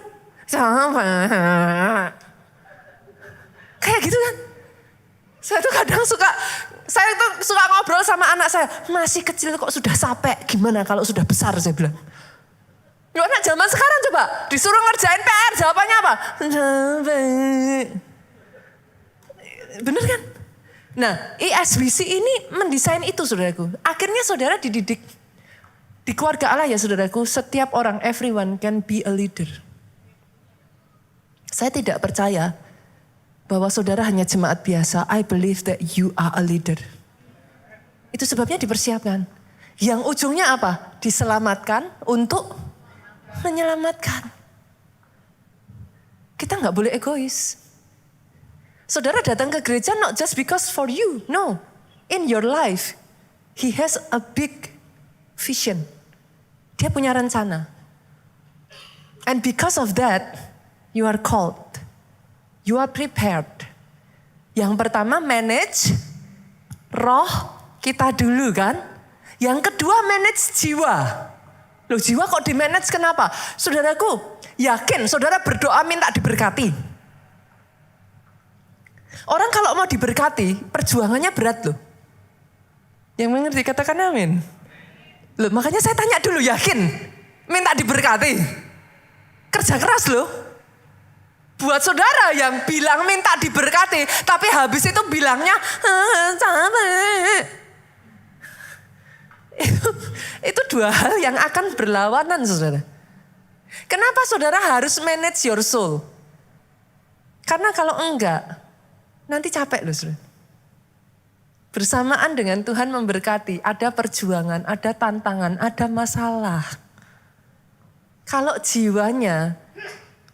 Kayak gitu kan. Saya tuh kadang suka ngobrol sama anak saya. Masih kecil kok sudah capek. Gimana kalau sudah besar saya bilang. Loh anak zaman sekarang coba. Disuruh ngerjain PR jawabannya apa? Bener kan? Nah ISBC ini mendesain itu saudaraku. Akhirnya saudara dididik. Di keluarga Allah ya saudaraku, setiap orang, everyone can be a leader. Saya tidak percaya bahwa saudara hanya jemaat biasa. I believe that you are a leader. Itu sebabnya dipersiapkan. Yang ujungnya apa? Diselamatkan untuk menyelamatkan. Kita nggak boleh egois. Saudara datang ke gereja not just because for you. No. In your life, he has a big vision. Dia punya rencana. And because of that, you are called. You are prepared. Yang pertama manage roh kita dulu kan. Yang kedua manage jiwa. Loh jiwa kok di manage kenapa? Saudaraku, yakin saudara berdoa minta diberkati. Orang kalau mau diberkati, perjuangannya berat loh. Yang mengerti katakan amin. Loh, makanya saya tanya dulu, yakin minta diberkati? Kerja keras loh. Buat saudara yang bilang minta diberkati, tapi habis itu bilangnya capek. Itu dua hal yang akan berlawanan saudara. Kenapa saudara harus manage your soul? Karena kalau enggak, nanti capek loh saudara. Bersamaan dengan Tuhan memberkati, ada perjuangan, ada tantangan, ada masalah. Kalau jiwanya,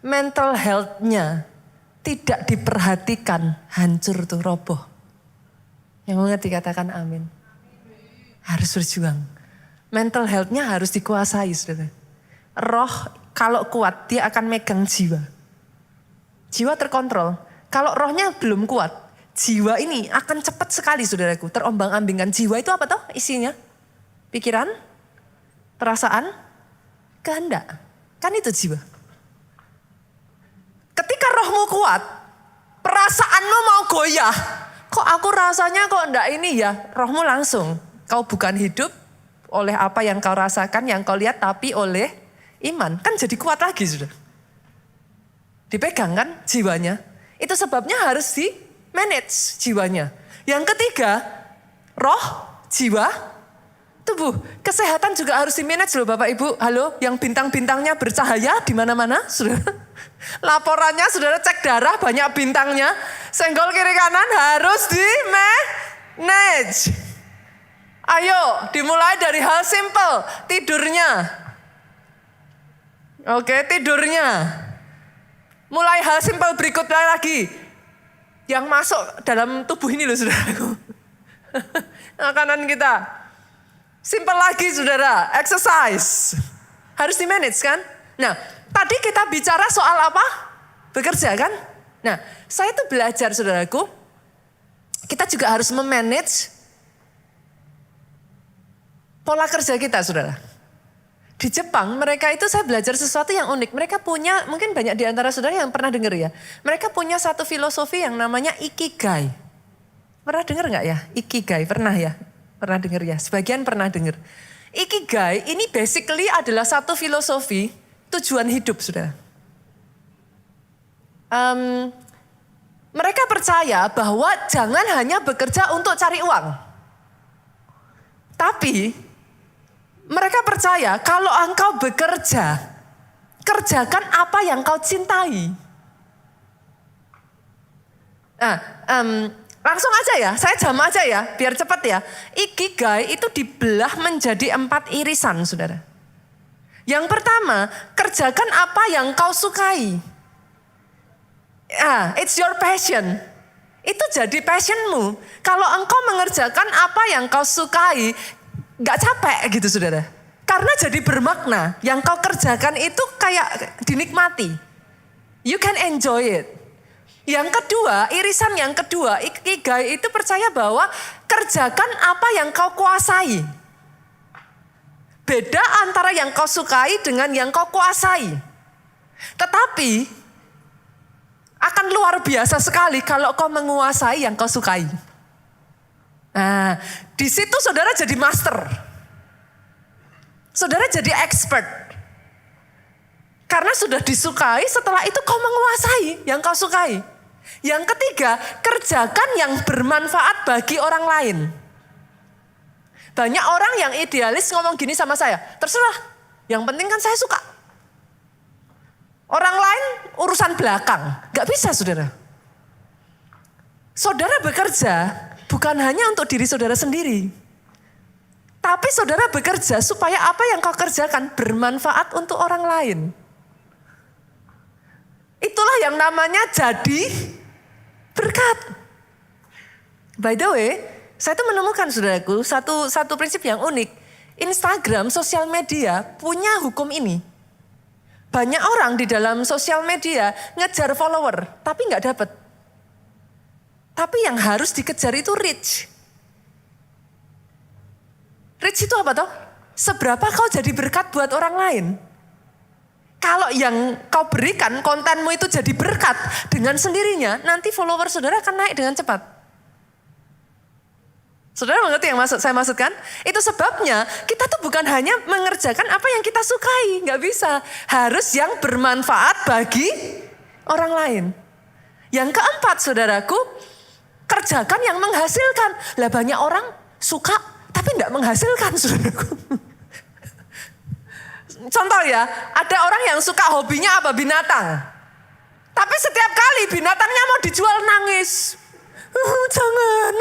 mental health-nya tidak diperhatikan, hancur tuh, roboh. Yang mengerti katakan amin. Harus berjuang. Mental health-nya harus dikuasai, saudara. Roh kalau kuat, dia akan megang jiwa. Jiwa terkontrol. Kalau rohnya belum kuat, jiwa ini akan cepat sekali saudaraku terombang-ambingkan. Jiwa itu apa toh isinya? Pikiran, perasaan, kehendak. Kan itu jiwa. Ketika rohmu kuat, perasaanmu mau goyah. Kok aku rasanya kok enggak ini ya? Rohmu langsung. Kau bukan hidup oleh apa yang kau rasakan, yang kau lihat, tapi oleh iman. Kan jadi kuat lagi sudah. Dipegang kan jiwanya. Itu sebabnya harus manage jiwanya. Yang ketiga, roh, jiwa, tubuh. Kesehatan juga harus di-manage loh Bapak Ibu. Halo, yang bintang-bintangnya bercahaya di mana-mana, saudara. Laporannya saudara cek darah banyak bintangnya. Senggol kiri kanan harus di-manage. Ayo, dimulai dari hal simple, tidurnya. Oke, tidurnya. Mulai hal simple berikutnya lagi. Yang masuk dalam tubuh ini loh saudaraku. Makanan kita. Simple lagi saudara, exercise. Harus di-manage kan? Nah, tadi kita bicara soal apa? Bekerja kan? Nah, saya tuh belajar saudaraku. Kita juga harus memanage pola kerja kita saudara. Di Jepang mereka itu saya belajar sesuatu yang unik. Mereka punya, mungkin banyak di antara saudara yang pernah dengar ya. Mereka punya satu filosofi yang namanya Ikigai. Pernah dengar gak ya? Ikigai, pernah ya? Pernah dengar ya? Sebagian pernah dengar. Ikigai ini basically adalah satu filosofi tujuan hidup saudara. Mereka percaya bahwa jangan hanya bekerja untuk cari uang. Tapi mereka percaya kalau engkau bekerja, kerjakan apa yang kau cintai. Nah, langsung aja ya, saya jam aja ya, biar cepat ya. Ikigai itu dibelah menjadi 4 irisan, saudara. Yang pertama, kerjakan apa yang kau sukai. It's your passion. Itu jadi passionmu. Kalau engkau mengerjakan apa yang kau sukai, gak capek gitu saudara. Karena jadi bermakna. Yang kau kerjakan itu kayak dinikmati. You can enjoy it. Yang kedua, irisan yang kedua, ikigai itu percaya bahwa kerjakan apa yang kau kuasai. Beda antara yang kau sukai dengan yang kau kuasai. Tetapi akan luar biasa sekali kalau kau menguasai yang kau sukai. Nah, di situ saudara jadi master. Saudara jadi expert. Karena sudah disukai, setelah itu kau menguasai yang kau sukai. Yang ketiga, kerjakan yang bermanfaat bagi orang lain. Banyak orang yang idealis ngomong gini sama saya, terserah, yang penting kan saya suka. Orang lain urusan belakang, gak bisa saudara. Saudara bekerja bukan hanya untuk diri saudara sendiri. Tapi saudara bekerja supaya apa yang kau kerjakan bermanfaat untuk orang lain. Itulah yang namanya jadi berkat. By the way, saya tuh menemukan saudaraku satu prinsip yang unik. Instagram, sosial media punya hukum ini. Banyak orang di dalam sosial media ngejar follower, tapi nggak dapat. Tapi yang harus dikejar itu reach. Reach itu apa toh? Seberapa kau jadi berkat buat orang lain? Kalau yang kau berikan, kontenmu itu jadi berkat dengan sendirinya, nanti follower saudara akan naik dengan cepat. Saudara mengerti yang saya maksudkan? Itu sebabnya kita tuh bukan hanya mengerjakan apa yang kita sukai, nggak bisa. Harus yang bermanfaat bagi orang lain. Yang keempat saudaraku, kerjakan yang menghasilkan. Lah banyak orang suka tapi nggak menghasilkan saudaraku. Contoh ya, ada orang yang suka hobinya apa? Binatang. Tapi setiap kali binatangnya mau dijual nangis. Jangan,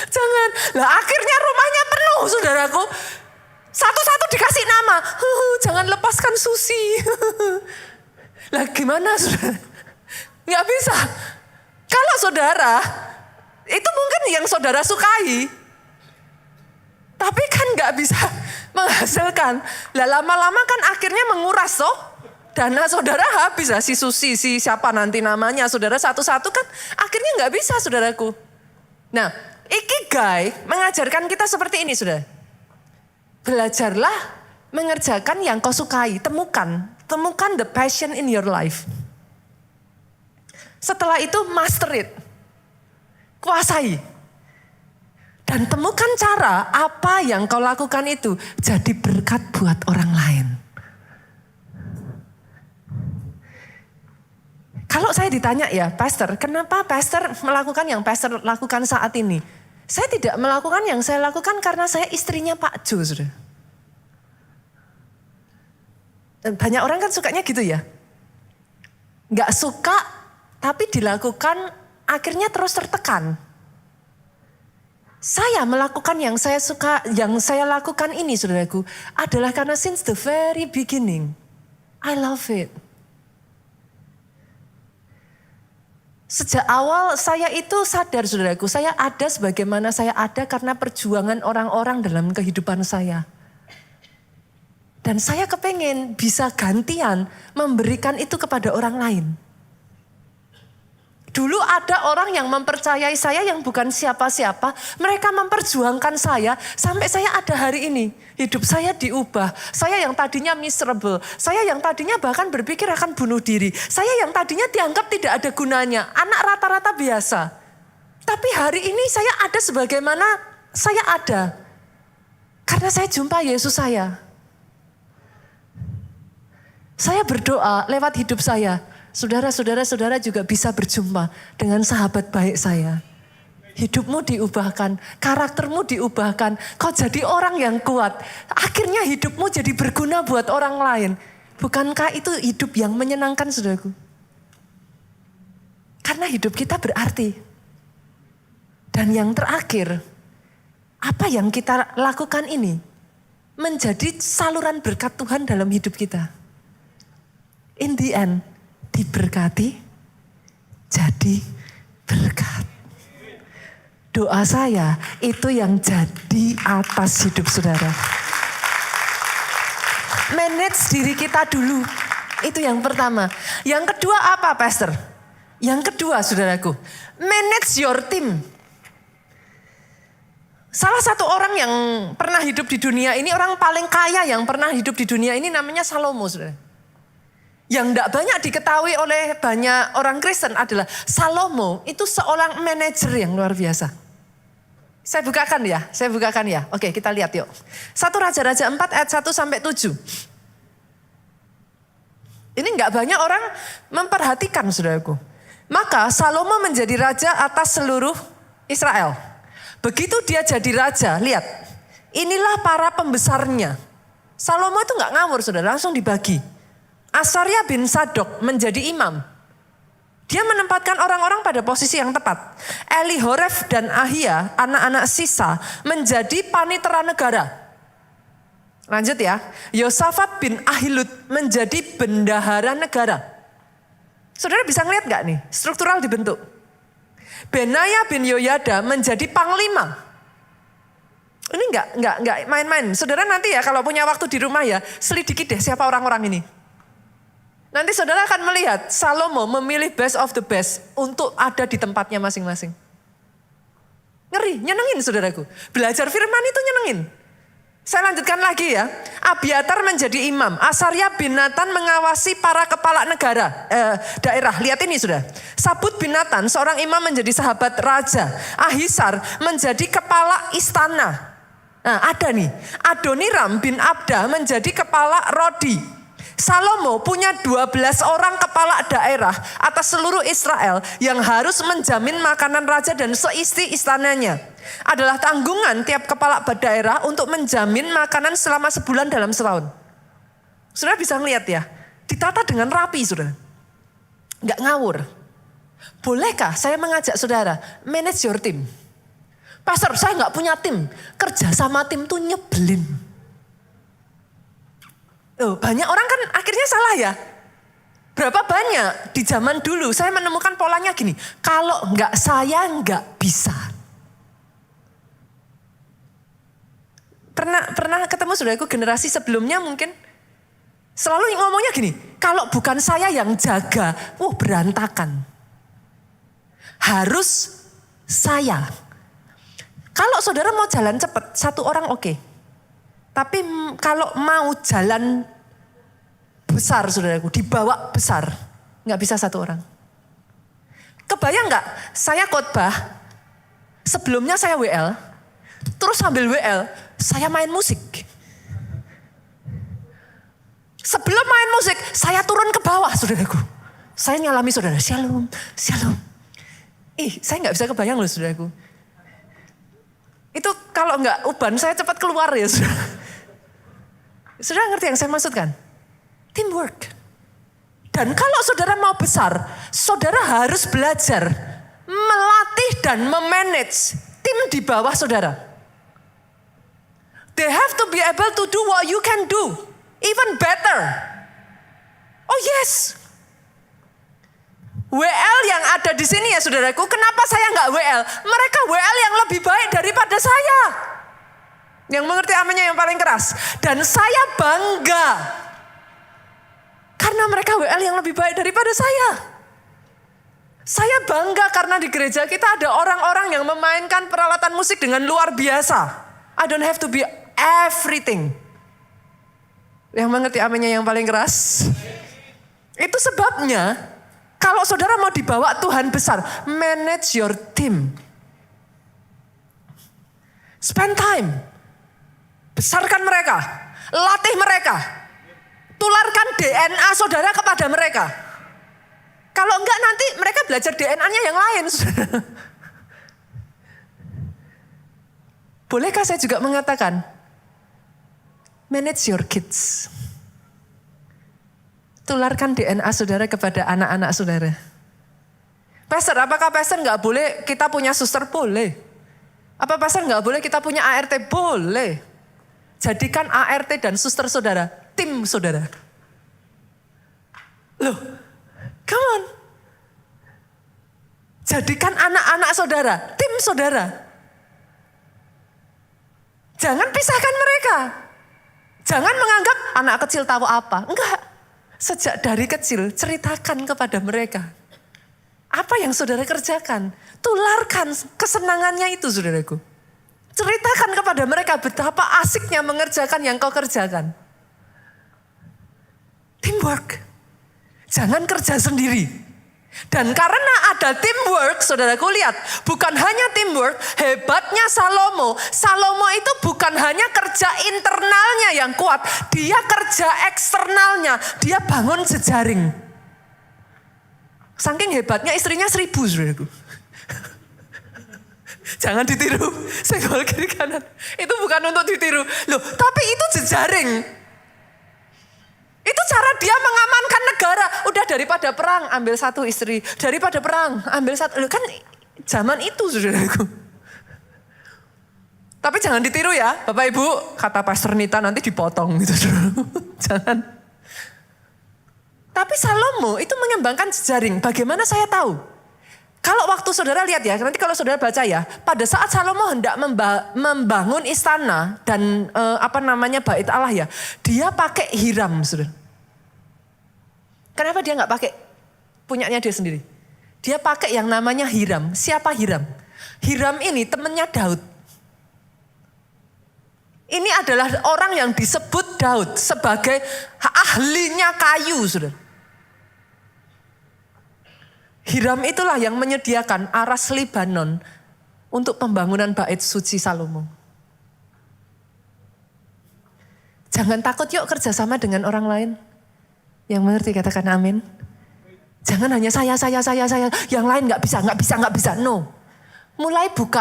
jangan. Lah akhirnya rumahnya penuh saudaraku. Satu-satu dikasih nama. Jangan lepaskan Susi. Lah gimana saudara? Nggak bisa. Kalau saudara, itu mungkin yang saudara sukai. Tapi kan nggak bisa menghasilkan. Lah lama-lama kan akhirnya menguras toh. Dana saudara habis lah, si Susi, si siapa nanti namanya. Saudara satu-satu kan akhirnya nggak bisa saudaraku. Nah, ikigai mengajarkan kita seperti ini saudara. Belajarlah mengerjakan yang kau sukai. Temukan the passion in your life. Setelah itu master it. Kuasai. Dan temukan cara apa yang kau lakukan itu jadi berkat buat orang lain. Kalau saya ditanya ya, Pastor, kenapa Pastor melakukan yang Pastor lakukan saat ini? Saya tidak melakukan yang saya lakukan karena saya istrinya Pak Jo, sudah. Dan banyak orang kan sukanya gitu ya. Nggak suka, tapi dilakukan akhirnya terus tertekan. Saya melakukan yang saya suka, yang saya lakukan ini saudaraku, adalah karena since the very beginning, I love it. Sejak awal saya itu sadar saudaraku, saya ada sebagaimana saya ada karena perjuangan orang-orang dalam kehidupan saya. Dan saya kepengen bisa gantian memberikan itu kepada orang lain. Dulu ada orang yang mempercayai saya yang bukan siapa-siapa. Mereka memperjuangkan saya sampai saya ada hari ini. Hidup saya diubah. Saya yang tadinya miserable. Saya yang tadinya bahkan berpikir akan bunuh diri. Saya yang tadinya dianggap tidak ada gunanya. Anak rata-rata biasa. Tapi hari ini saya ada sebagaimana saya ada. Karena saya jumpa Yesus saya. Saya berdoa lewat hidup saya. Saudara-saudara juga bisa berjumpa dengan sahabat baik saya. Hidupmu diubahkan, karaktermu diubahkan, kau jadi orang yang kuat. Akhirnya hidupmu jadi berguna buat orang lain. Bukankah itu hidup yang menyenangkan saudaraku? Karena hidup kita berarti. Dan yang terakhir, apa yang kita lakukan ini menjadi saluran berkat Tuhan dalam hidup kita. In the end, diberkati, jadi berkat. Doa saya itu yang jadi atas hidup saudara. Manage diri kita dulu, itu yang pertama. Yang kedua apa, Pastor? Yang kedua, saudaraku, manage your team. Salah satu orang yang pernah hidup di dunia ini, orang paling kaya yang pernah hidup di dunia ini namanya Salomo, saudara. Yang tidak banyak diketahui oleh banyak orang Kristen adalah Salomo itu seorang manajer yang luar biasa. Saya bukakan ya. Oke, kita lihat yuk. 1 Raja-Raja 4 ayat 1 sampai 7. Ini nggak banyak orang memperhatikan, saudaraku. Maka Salomo menjadi raja atas seluruh Israel. Begitu dia jadi raja, lihat. Inilah para pembesarnya. Salomo itu nggak ngawur, saudara, langsung dibagi. Asarya bin Sadok menjadi imam. Dia menempatkan orang-orang pada posisi yang tepat. Elihoref dan Ahia, anak-anak sisa, menjadi panitera negara. Lanjut ya. Yosafat bin Ahilud menjadi bendahara negara. Saudara bisa ngeliat gak nih? Struktural dibentuk. Benaya bin Yoyada menjadi panglima. Ini enggak main-main. Saudara nanti ya kalau punya waktu di rumah ya, selidiki deh siapa orang-orang ini. Nanti saudara akan melihat Salomo memilih best of the best untuk ada di tempatnya masing-masing. Ngeri, nyenengin saudaraku. Belajar firman itu nyenengin. Saya lanjutkan lagi ya. Abiatar menjadi imam. Asarya bin Natan mengawasi para kepala negara, daerah. Lihat ini sudah. Sabut bin Natan seorang imam menjadi sahabat raja. Ahisar menjadi kepala istana. Nah ada nih. Adoniram bin Abda menjadi kepala Rodi. Salomo punya 12 orang kepala daerah atas seluruh Israel yang harus menjamin makanan raja dan seisi istananya. Adalah tanggungan tiap kepala daerah untuk menjamin makanan selama sebulan dalam setahun. Saudara bisa ngeliat ya, ditata dengan rapi saudara. Nggak ngawur. Bolehkah saya mengajak saudara, manage your team? Pastor, saya nggak punya tim. Kerja sama tim tuh nyebelin. Banyak orang kan akhirnya salah ya. Berapa banyak di zaman dulu saya menemukan polanya gini. Kalau nggak saya nggak bisa. Pernah ketemu saudaraku generasi sebelumnya mungkin. Selalu ngomongnya gini. Kalau bukan saya yang jaga, berantakan. Harus saya. Kalau saudara mau jalan cepat, satu orang oke. Tapi kalau mau jalan besar saudaraku, dibawa besar, nggak bisa satu orang. Kebayang nggak? Saya khotbah, sebelumnya saya WL, terus sambil WL, saya main musik. Sebelum main musik, saya turun ke bawah saudaraku. Saya nyalami saudara, shalom, shalom. Saya nggak bisa kebayang loh saudaraku. Itu kalau nggak uban, saya cepat keluar ya saudara. Saudara ngerti yang saya maksudkan? Teamwork. Dan kalau saudara mau besar, saudara harus belajar melatih dan memanage tim di bawah saudara. They have to be able to do what you can do, even better. Oh yes. WL yang ada di sini ya saudaraku, kenapa saya nggak WL? Mereka WL yang lebih baik daripada saya. Yang mengerti amennya yang paling keras. Dan saya bangga. Karena mereka WL yang lebih baik daripada saya. Saya bangga karena di gereja kita ada orang-orang yang memainkan peralatan musik dengan luar biasa. I don't have to be everything. Yang mengerti amennya yang paling keras. Itu sebabnya kalau saudara mau dibawa Tuhan besar, manage your team. Spend time. Besarkan mereka, latih mereka, tularkan DNA saudara kepada mereka. Kalau enggak nanti mereka belajar DNA-nya yang lain. Bolehkah saya juga mengatakan, manage your kids. Tularkan DNA saudara kepada anak-anak saudara. Pastor, apakah pastor enggak boleh kita punya suster? Boleh. Apa pastor enggak boleh kita punya ART? Boleh. Jadikan ART dan suster saudara, tim saudara. Loh, come on. Jadikan anak-anak saudara, tim saudara. Jangan pisahkan mereka. Jangan menganggap anak kecil tahu apa. Enggak. Sejak dari kecil ceritakan kepada mereka. Apa yang saudara kerjakan. Tularkan kesenangannya itu saudaraku. Ceritakan kepada mereka betapa asiknya mengerjakan yang kau kerjakan. Teamwork. Jangan kerja sendiri. Dan karena ada teamwork, saudaraku lihat, bukan hanya teamwork, hebatnya Salomo. Salomo itu bukan hanya kerja internalnya yang kuat, dia kerja eksternalnya, dia bangun jejaring. Saking hebatnya istrinya 1000, saudaraku. Jangan ditiru, senggol kiri kanan. Itu bukan untuk ditiru. Loh, tapi itu jejaring. Itu cara dia mengamankan negara. Udah daripada perang, ambil satu istri. Daripada perang, ambil satu. Kan zaman itu saudaraku. Tapi jangan ditiru ya, Bapak Ibu. Kata Pastor Nita nanti dipotong gitu. Jangan. Tapi Salomo itu mengembangkan jejaring. Bagaimana saya tahu? Kalau waktu saudara lihat ya, nanti kalau saudara baca ya. Pada saat Salomo hendak membangun istana dan bait Allah ya. Dia pakai Hiram, saudara. Kenapa dia nggak pakai punyanya dia sendiri? Dia pakai yang namanya Hiram. Siapa Hiram? Hiram ini temannya Daud. Ini adalah orang yang disebut Daud sebagai ahlinya kayu, saudara. Hiram itulah yang menyediakan aras Libanon untuk pembangunan bait suci Salomo. Jangan takut yuk kerjasama dengan orang lain. Yang mengerti katakan amin. Jangan hanya saya. Yang lain gak bisa. No. Mulai buka,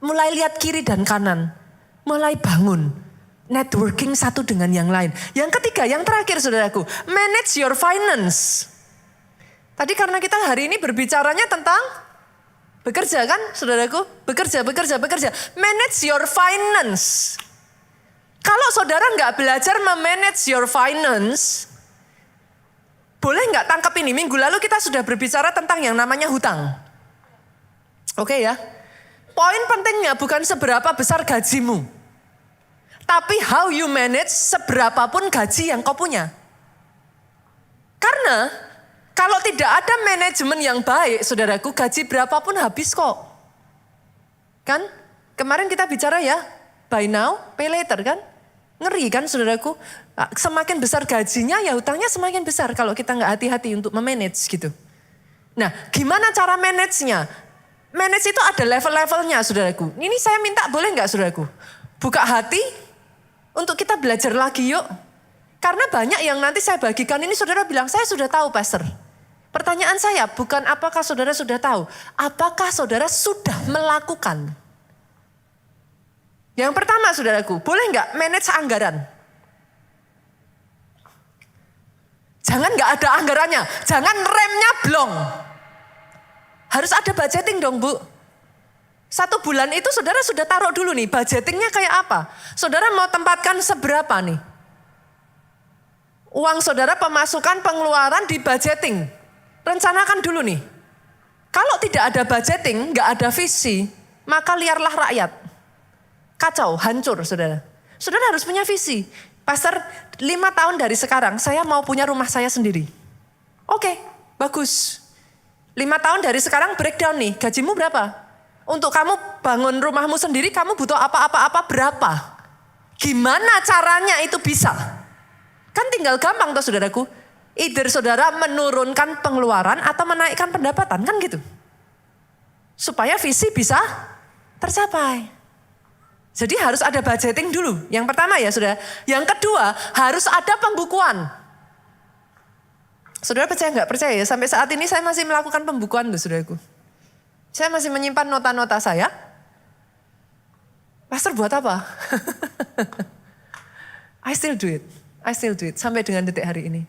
mulai lihat kiri dan kanan. Mulai bangun. Networking satu dengan yang lain. Yang ketiga, yang terakhir saudaraku. Manage your finance. Tadi karena kita hari ini berbicaranya tentang bekerja kan saudaraku? Bekerja. Manage your finance. Kalau saudara gak belajar memanage your finance, boleh gak tangkap ini? Minggu lalu kita sudah berbicara tentang yang namanya hutang. Oke ya. Poin pentingnya bukan seberapa besar gajimu. Tapi how you manage seberapapun gaji yang kau punya. Karena kalau tidak ada manajemen yang baik, saudaraku, gaji berapapun habis kok. Kan? Kemarin kita bicara ya, buy now, pay later kan? Ngeri kan saudaraku? Semakin besar gajinya ya hutangnya semakin besar kalau kita nggak hati-hati untuk memanage gitu. Nah, gimana cara manage-nya? Manage itu ada level-levelnya saudaraku. Ini saya minta boleh nggak saudaraku? Buka hati untuk kita belajar lagi yuk. Karena banyak yang nanti saya bagikan ini saudara bilang, saya sudah tahu pastor. Pertanyaan saya bukan apakah saudara sudah tahu, apakah saudara sudah melakukan? Yang pertama saudaraku, boleh nggak manage anggaran? Jangan nggak ada anggarannya, jangan remnya blong. Harus ada budgeting dong Bu. 1 bulan itu saudara sudah taruh dulu nih, budgetingnya kayak apa? Saudara mau tempatkan seberapa nih? Uang saudara pemasukan pengeluaran di budgeting. Rencanakan dulu nih. Kalau tidak ada budgeting, nggak ada visi, maka liarlah rakyat. Kacau, hancur saudara. Saudara harus punya visi. Pastor, 5 tahun dari sekarang saya mau punya rumah saya sendiri. Oke, bagus. 5 tahun dari sekarang breakdown nih, gajimu berapa? Untuk kamu bangun rumahmu sendiri, kamu butuh apa-apa berapa? Gimana caranya itu bisa? Kan tinggal gampang tuh saudaraku. Either saudara menurunkan pengeluaran atau menaikkan pendapatan, kan gitu. Supaya visi bisa tercapai. Jadi harus ada budgeting dulu. Yang pertama ya saudara. Yang kedua harus ada pembukuan. Saudara percaya nggak percaya ya? Sampai saat ini saya masih melakukan pembukuan loh saudaraku. Saya masih menyimpan nota-nota saya. Pastor buat apa? I still do it. Sampai dengan detik hari ini.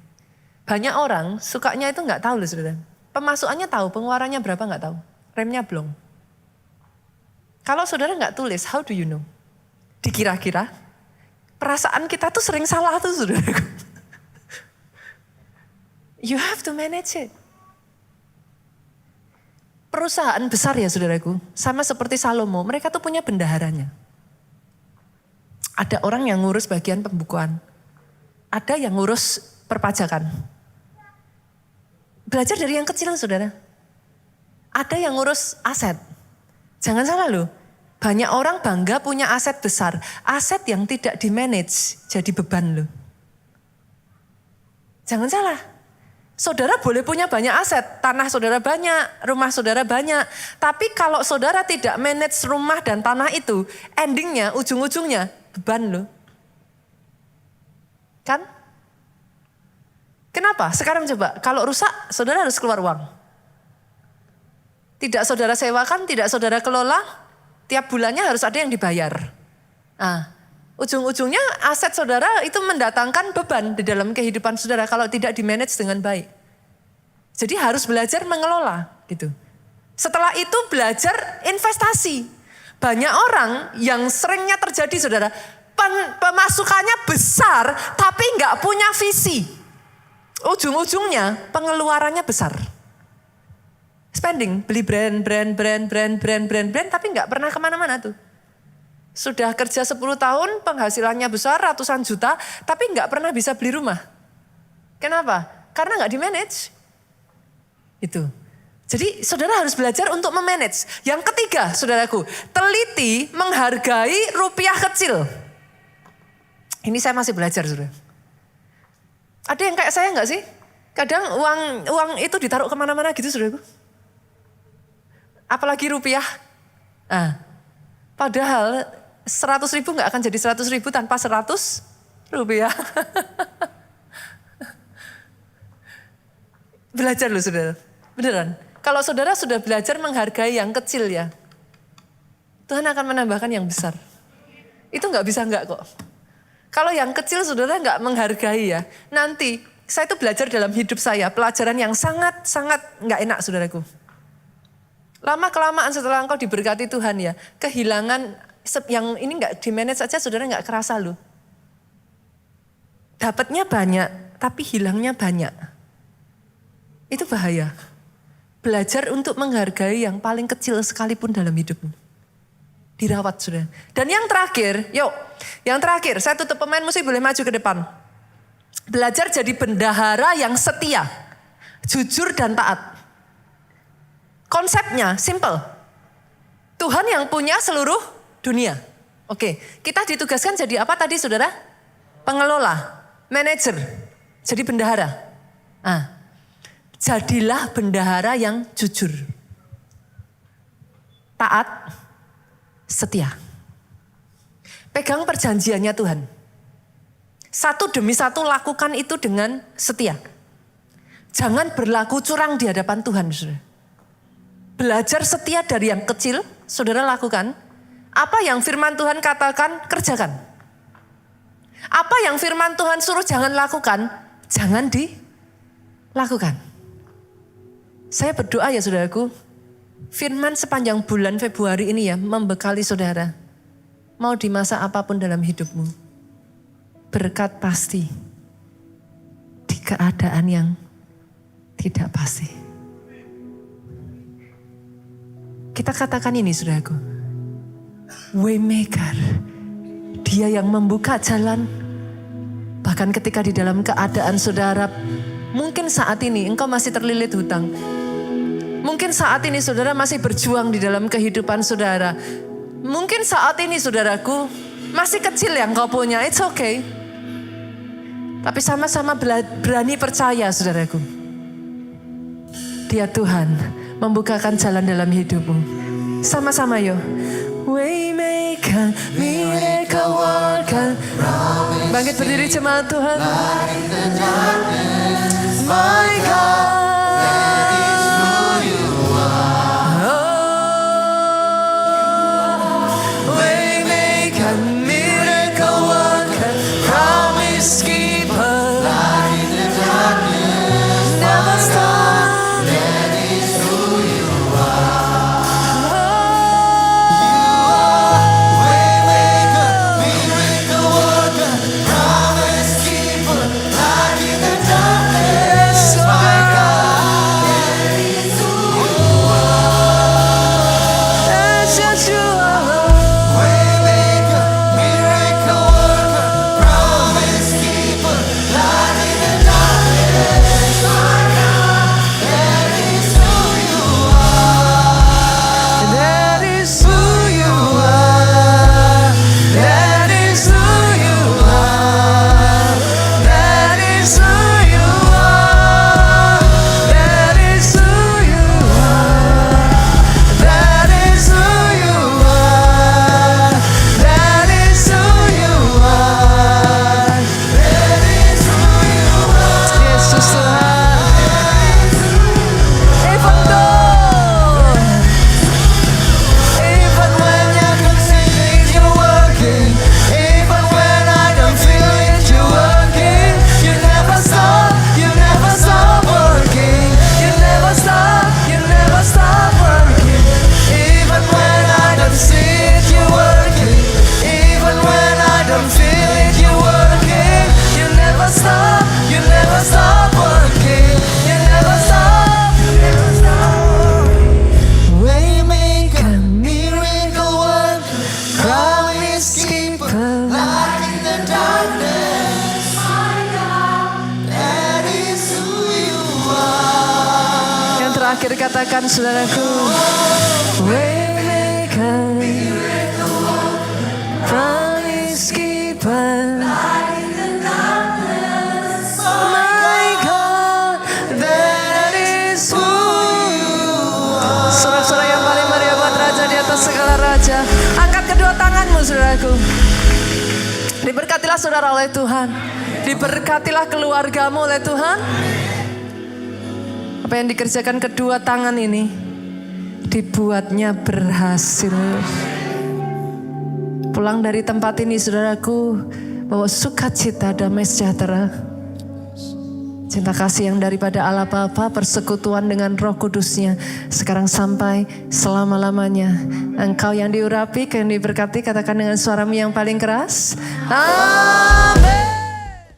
Banyak orang sukanya itu nggak tahu loh saudara. Pemasukannya tahu, pengeluarannya berapa nggak tahu. Remnya belum. Kalau saudara nggak tulis, how do you know? Dikira-kira, Perasaan kita tuh sering salah tuh saudaraku. You have to manage it. Perusahaan besar ya saudaraku, sama seperti Salomo, mereka tuh punya bendaharanya. Ada orang yang ngurus bagian pembukuan, ada yang ngurus perpajakan. Belajar dari yang kecil saudara. Ada yang ngurus aset. Jangan salah loh. Banyak orang bangga punya aset besar. Aset yang tidak di-manage jadi beban loh. Jangan salah. Saudara boleh punya banyak aset. Tanah saudara banyak, rumah saudara banyak. Tapi kalau saudara tidak manage rumah dan tanah itu, endingnya, ujung-ujungnya beban loh. Kan? Kenapa? Sekarang coba, kalau rusak saudara harus keluar uang. Tidak saudara sewakan, tidak saudara kelola. Tiap bulannya harus ada yang dibayar. Nah, ujung-ujungnya aset saudara itu mendatangkan beban di dalam kehidupan saudara kalau tidak di-manage dengan baik. Jadi harus belajar mengelola gitu. Setelah itu belajar investasi. Banyak orang yang seringnya terjadi saudara, pemasukannya besar tapi nggak punya visi. Ujung-ujungnya pengeluarannya besar. Spending, beli brand, tapi nggak pernah kemana-mana tuh. Sudah kerja 10 tahun, penghasilannya besar, ratusan juta, tapi nggak pernah bisa beli rumah. Kenapa? Karena nggak di-manage. Itu. Jadi saudara harus belajar untuk memanage. Yang ketiga, saudaraku, teliti menghargai rupiah kecil. Ini saya masih belajar, saudara. Ada yang kayak saya nggak sih? Kadang uang itu ditaruh kemana-mana gitu, saudaraku. Apalagi rupiah. Nah, padahal 100.000 gak akan jadi 100.000 tanpa 100 rupiah. Belajar loh saudara. Beneran. Kalau saudara sudah belajar menghargai yang kecil ya, Tuhan akan menambahkan yang besar. Itu gak bisa enggak kok. Kalau yang kecil saudara gak menghargai ya, nanti saya itu belajar dalam hidup saya, pelajaran yang sangat-sangat gak enak saudaraku. Lama-kelamaan setelah engkau diberkati Tuhan ya, kehilangan yang ini gak di-manage saja saudara gak kerasa loh. Dapatnya banyak, tapi hilangnya banyak. Itu bahaya. Belajar untuk menghargai yang paling kecil sekalipun dalam hidupmu. Dirawat saudara. Dan yang terakhir, saya tutup, pemain musik boleh maju ke depan. Belajar jadi bendahara yang setia, jujur dan taat. Konsepnya simple. Tuhan yang punya seluruh dunia. Oke, kita ditugaskan jadi apa tadi saudara? Pengelola, manajer, jadi bendahara. Nah, jadilah bendahara yang jujur, taat, setia. Pegang perjanjiannya Tuhan. Satu demi satu lakukan itu dengan setia. Jangan berlaku curang di hadapan Tuhan, saudara. Belajar setia dari yang kecil, saudara lakukan. Apa yang firman Tuhan katakan, kerjakan. Apa yang firman Tuhan suruh jangan lakukan, jangan dilakukan. Saya berdoa ya saudaraku, firman sepanjang bulan Februari ini ya, membekali saudara. Mau di masa apapun dalam hidupmu, berkat pasti di keadaan yang tidak pasti. Kita katakan ini saudaraku, Waymaker, dia yang membuka jalan. Bahkan ketika di dalam keadaan saudara, mungkin saat ini engkau masih terlilit hutang. Mungkin saat ini saudara masih berjuang di dalam kehidupan saudara. Mungkin saat ini saudaraku, masih kecil yang kau punya, it's okay. Tapi sama-sama berani percaya saudaraku. Dia Tuhan membukakan jalan dalam hidupmu. Sama-sama yuk. Waymaker, miracle worker. Bangkit berdiri jemaat Tuhan. My God. Waymaker, miracle worker, promise keeper. Never stop. katakan saudaraku. Waymaker, promise keeper, my God, that is who you are. Sorak-sorak yang paling meriah buat Raja di atas segala raja. Angkat kedua tanganmu saudaraku. Diberkatilah saudara oleh Tuhan. Diberkatilah keluargamu oleh Tuhan. Apa yang dikerjakan kedua tangan ini dibuatnya berhasil. Pulang dari tempat ini saudaraku, bawa sukacita, damai sejahtera, cinta kasih yang daripada Allah Bapa, persekutuan dengan Roh Kudusnya sekarang sampai selama-lamanya. Engkau yang diurapi, yang diberkati, katakan dengan suaramu yang paling keras. Amin.